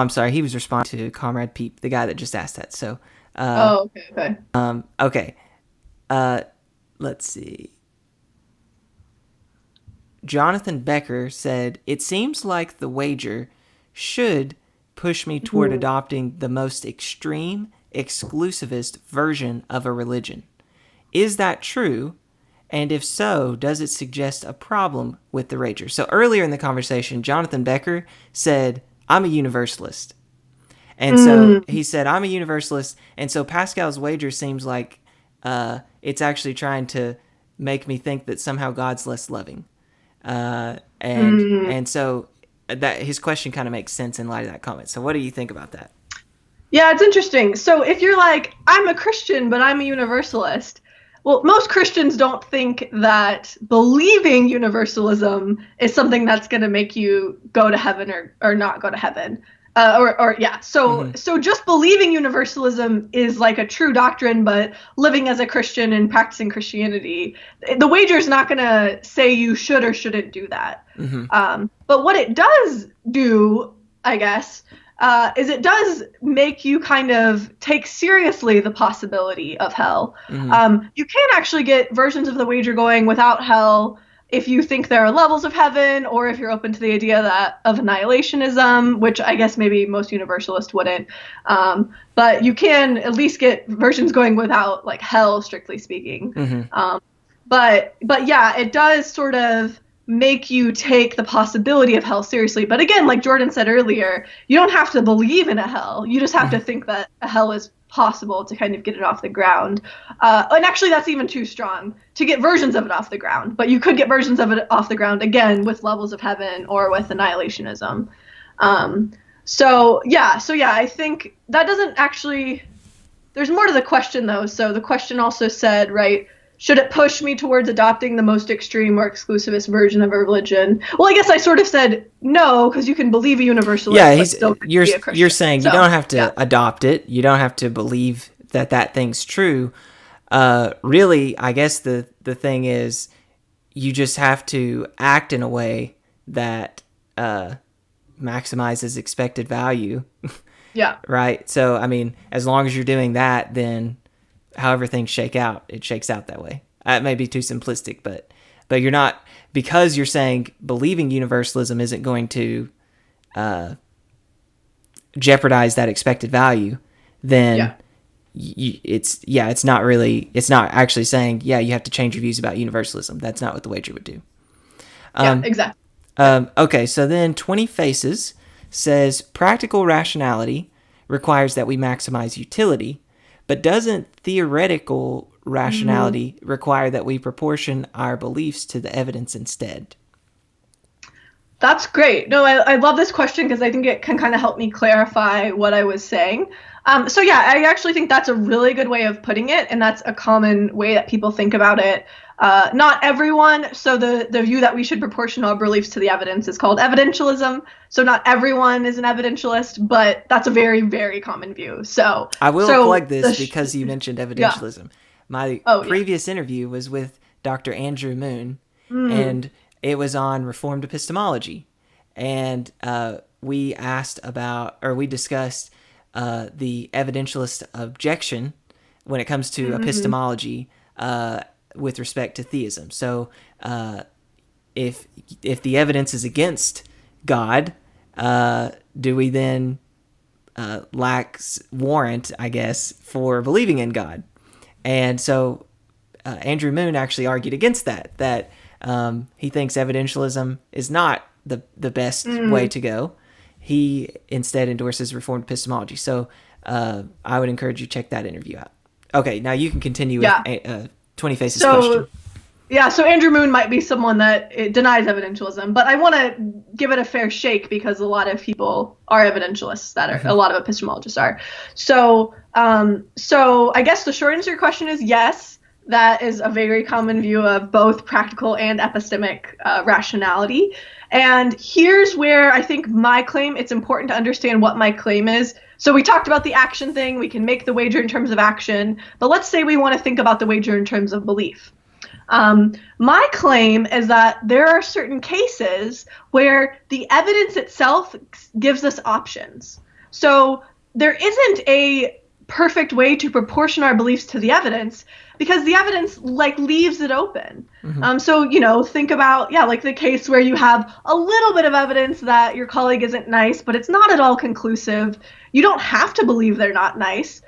sorry, he was responding to Comrade Peep, the guy that just asked that, so... okay. Let's see. Jonathan Becker said, "It seems like the wager should push me toward adopting the most extreme, exclusivist version of a religion. Is that true? And if so, does it suggest a problem with the wager?" So earlier in the conversation, Jonathan Becker said, "I'm a universalist." And so he said, "I'm a universalist." And so Pascal's wager seems like it's actually trying to make me think that somehow God's less loving. And so that his question kind of makes sense in light of that comment. So what do you think about that? Yeah, it's interesting. So if you're like, I'm a Christian, but I'm a universalist, well, most Christians don't think that believing universalism is something that's going to make you go to heaven or not go to heaven. So just believing universalism is like a true doctrine, but living as a Christian and practicing Christianity, the wager is not going to say you should or shouldn't do that. But what it does do, I guess, is it does make you kind of take seriously the possibility of hell. You can actually get versions of the wager going without hell if you think there are levels of heaven, or if you're open to the idea of annihilationism, which I guess maybe most universalists wouldn't. But you can at least get versions going without like hell, strictly speaking. But yeah, it does sort of make you take the possibility of hell seriously. But again, like Jordan said earlier, you don't have to believe in a hell. You just have to think that a hell is possible to kind of get it off the ground. And actually, that's even too strong to get versions of it off the ground. But you could get versions of it off the ground, again, with levels of heaven or with annihilationism. So yeah, I think that doesn't actually... There's more to the question, though. So the question also said, right, should it push me towards adopting the most extreme or exclusivist version of a religion? Well, I guess I sort of said no, because you can believe a universalist, but still be a Christian. You're saying you don't have to adopt it. You don't have to believe that thing's true. Really, I guess the thing is you just have to act in a way that maximizes expected value. Yeah. Right? So, I mean, as long as you're doing that, then however things shake out, it shakes out that way. It may be too simplistic, but you're not, because you're saying believing universalism isn't going to jeopardize that expected value, then it's not actually saying, you have to change your views about universalism. That's not what the wager would do. Exactly. Okay, so then 20 Faces says practical rationality requires that we maximize utility, but doesn't theoretical rationality require that we proportion our beliefs to the evidence instead? That's great. No, I love this question because I think it can kind of help me clarify what I was saying. So yeah, I actually think that's a really good way of putting it, and that's a common way that people think about it. Not everyone. So the view that we should proportion our beliefs to the evidence is called evidentialism. So not everyone is an evidentialist, but that's a very, very common view. So I will plug this because you mentioned evidentialism. My previous interview was with Dr. Andrew Moon, and it was on Reformed epistemology. And we discussed the evidentialist objection when it comes to epistemology with respect to theism. So if the evidence is against God, do we then lack warrant, I guess, for believing in God? And so Andrew Moon actually argued against that he thinks evidentialism is not the best way to go. He instead endorses Reformed epistemology. So I would encourage you to check that interview out. Okay, now you can continue with 20 Faces question. Yeah, so Andrew Moon might be someone that denies evidentialism, but I want to give it a fair shake because a lot of people are evidentialists, a lot of epistemologists are. So I guess the short answer to your question is yes. That is a very common view of both practical and epistemic rationality. And here's where I think it's important to understand what my claim is. So we talked about the action thing. We can make the wager in terms of action. But let's say we want to think about the wager in terms of belief. My claim is that there are certain cases where the evidence itself gives us options. So there isn't a perfect way to proportion our beliefs to the evidence because the evidence leaves it open. So, think about, the case where you have a little bit of evidence that your colleague isn't nice, but it's not at all conclusive. You don't have to believe they're not nice.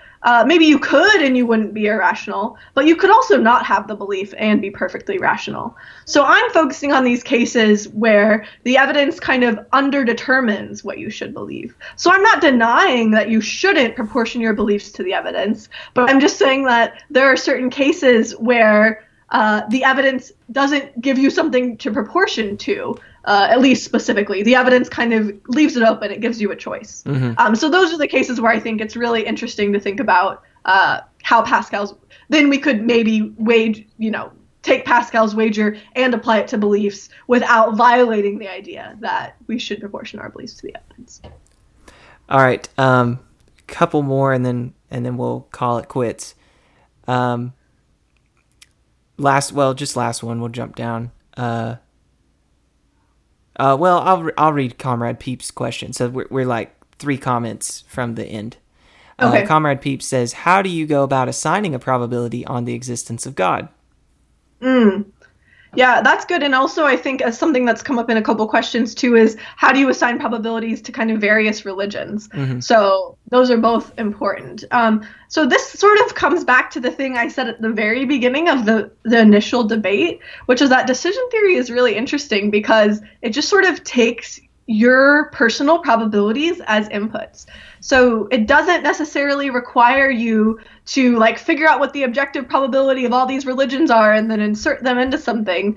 Maybe you could and you wouldn't be irrational, but you could also not have the belief and be perfectly rational. So I'm focusing on these cases where the evidence kind of underdetermines what you should believe. So I'm not denying that you shouldn't proportion your beliefs to the evidence, but I'm just saying that there are certain cases where the evidence doesn't give you something to proportion to. At least specifically, the evidence kind of leaves it open. It gives you a choice. So those are the cases where I think it's really interesting to think about how Pascal's. Then we could maybe take Pascal's wager and apply it to beliefs without violating the idea that we should proportion our beliefs to the evidence. All right, couple more, and then we'll call it quits. Last one. We'll jump down. I'll read Comrade Peep's question. So we're like 3 comments from the end. Okay. Comrade Peep says, how do you go about assigning a probability on the existence of God? Yeah, that's good. And also I think something that's come up in a couple questions too is how do you assign probabilities to kind of various religions? So those are both important. So this sort of comes back to the thing I said at the very beginning of the initial debate, which is that decision theory is really interesting because it just sort of takes your personal probabilities as inputs. So it doesn't necessarily require you to figure out what the objective probability of all these religions are and then insert them into something.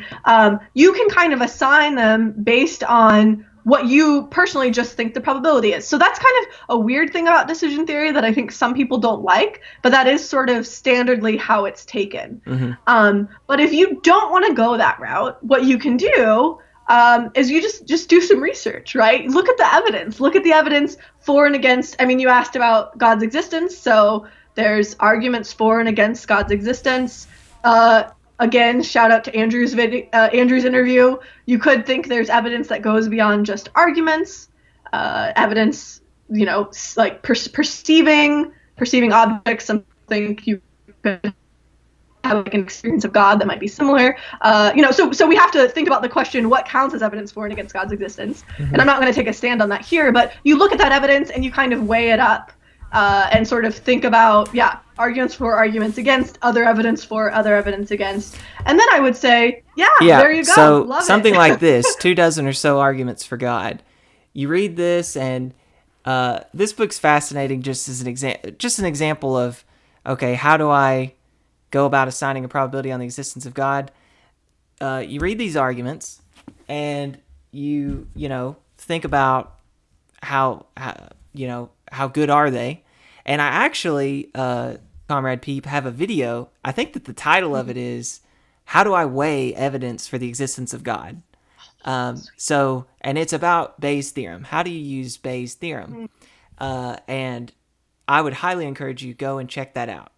You can kind of assign them based on what you personally just think the probability is. So that's kind of a weird thing about decision theory that I think some people don't like, but that is sort of standardly how it's taken. But if you don't want to go that route, what you can do is you just do some research, right? Look at the evidence. Look at the evidence for and against. I mean, you asked about God's existence, so there's arguments for and against God's existence. Again, shout out to Andrew's interview. You could think there's evidence that goes beyond just arguments. Evidence, perceiving objects, something you could have an experience of God that might be similar. So we have to think about the question, what counts as evidence for and against God's existence? And I'm not going to take a stand on that here, but you look at that evidence and you kind of weigh it up and sort of think about, arguments for, arguments against, other evidence for, other evidence against. And then I would say, there you go. So Love something it. like this, 24 or so arguments for God. You read this and this book's fascinating just as an example of, okay, how do I go about assigning a probability on the existence of God? You read these arguments and you think about how good are they? And I actually, Comrade Peep, have a video. I think that the title of it is, how do I weigh evidence for the existence of God? And it's about Bayes' theorem. How do you use Bayes' theorem? And I would highly encourage you go and check that out.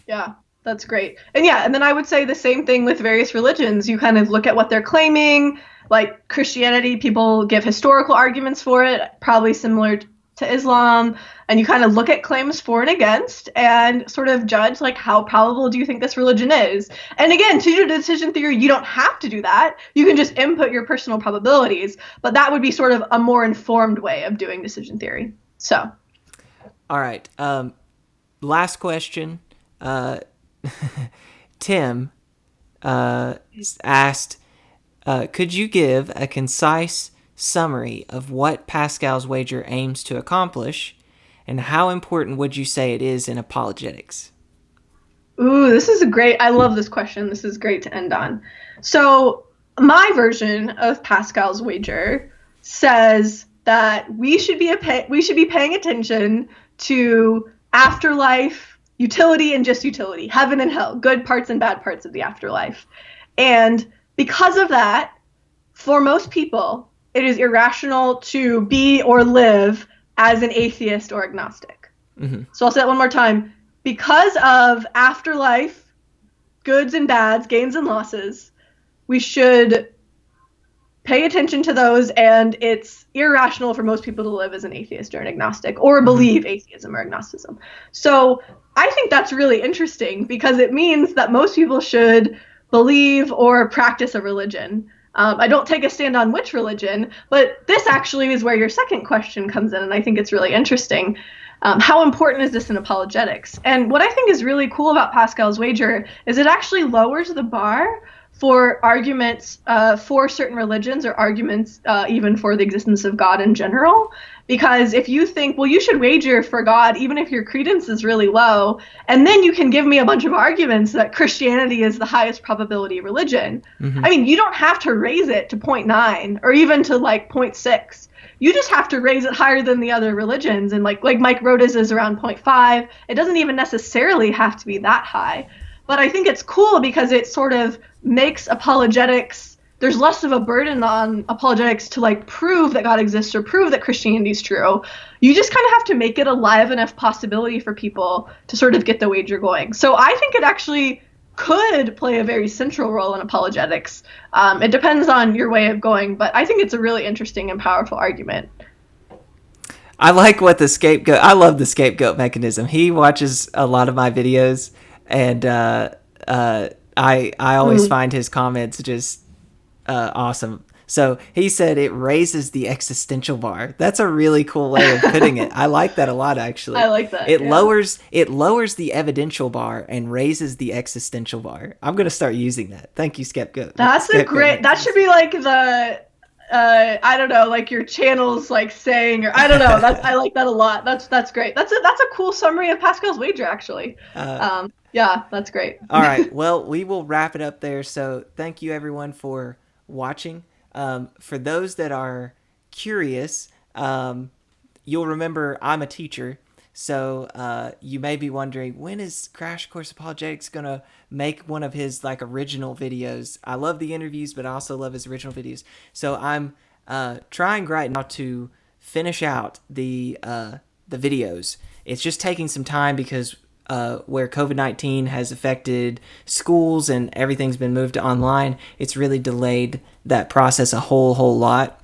Yeah. That's great. And yeah, and then I would say the same thing with various religions. You kind of look at what they're claiming. Like Christianity, people give historical arguments for it, probably similar to Islam, and you kind of look at claims for and against and sort of judge like how probable do you think this religion is. And again, to do decision theory, you don't have to do that. You can just input your personal probabilities, but that would be sort of a more informed way of doing decision theory. So, all right. Last question. Tim asked, could you give a concise summary of what Pascal's wager aims to accomplish, and how important would you say it is in apologetics? Ooh, this is I love this question. This is great to end on. So my version of Pascal's wager says that we should be paying attention to afterlife, utility and just utility, heaven and hell, good parts and bad parts of the afterlife. And because of that, for most people, it is irrational to be or live as an atheist or agnostic. Mm-hmm. So I'll say that one more time. Because of afterlife, goods and bads, gains and losses, we should pay attention to those, and it's irrational for most people to live as an atheist or an agnostic or believe atheism or agnosticism. So I think that's really interesting because it means that most people should believe or practice a religion. I don't take a stand on which religion, but this actually is where your second question comes in, and I think it's really interesting. How important is this in apologetics? And what I think is really cool about Pascal's wager is it actually lowers the bar for arguments for certain religions or arguments even for the existence of God in general. Because if you think, well, you should wager for God even if your credence is really low, and then you can give me a bunch of arguments that Christianity is the highest probability religion. Mm-hmm. I mean, you don't have to raise it to 0.9 or even to like 0.6. You just have to raise it higher than the other religions. And like Mike Roda's is around 0.5. It doesn't even necessarily have to be that high. But I think it's cool because it sort of makes apologetics, there's less of a burden on apologetics to like prove that God exists or prove that Christianity is true. You just kind of have to make it a live enough possibility for people to sort of get the wager going. So I think it actually could play a very central role in apologetics. It depends on your way of going, but I think it's a really interesting and powerful argument. I like what I love the scapegoat mechanism. He watches a lot of my videos, and I always find his comments just awesome. So he said it raises the existential bar. That's a really cool way of putting it. I like that a lot, actually. I like that. It lowers the evidential bar and raises the existential bar. I'm going to start using that. Thank you, Scapegoat. That should be like the I don't know, like your channel's like saying, or I don't know. I like that a lot. That's great. That's a cool summary of Pascal's wager, actually. Yeah, that's great. All right. Well, we will wrap it up there. So thank you everyone for watching. For those that are curious, you'll remember I'm a teacher. So you may be wondering, when is Crash Course Apologetics going to make one of his like original videos? I love the interviews, but I also love his original videos. So I'm trying right now to finish out the videos. It's just taking some time because where COVID-19 has affected schools and everything's been moved to online, it's really delayed that process a whole lot.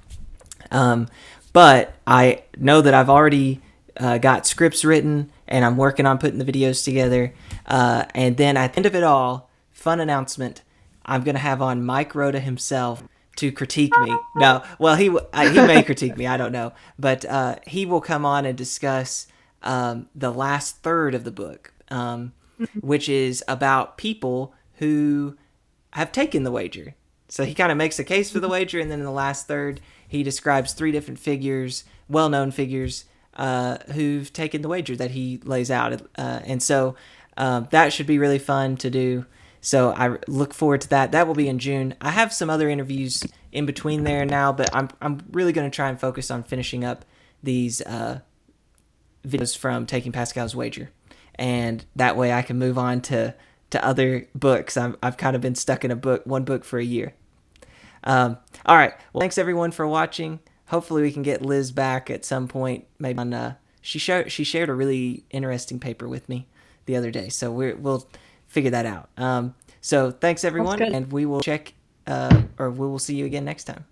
But I know that I've already got scripts written, and I'm working on putting the videos together. And then at the end of it all, fun announcement, I'm going to have on Mike Roda himself to critique me. No, well, he may critique me, I don't know. But he will come on and discuss the last third of the book, which is about people who have taken the wager. So he kind of makes a case for the wager, and then in the last third, he describes 3 different figures, well-known figures, who've taken the wager that he lays out. And so that should be really fun to do. So I look forward to that. That will be in June. I have some other interviews in between there now, but I'm really going to try and focus on finishing up these videos from Taking Pascal's Wager. And that way I can move on to other books. I've kind of been stuck in one book for a year. All right. Well, thanks everyone for watching. Hopefully we can get Liz back at some point. Maybe on she shared a really interesting paper with me the other day. So we'll figure that out. So thanks everyone, good. and we will check, or we will see you again next time.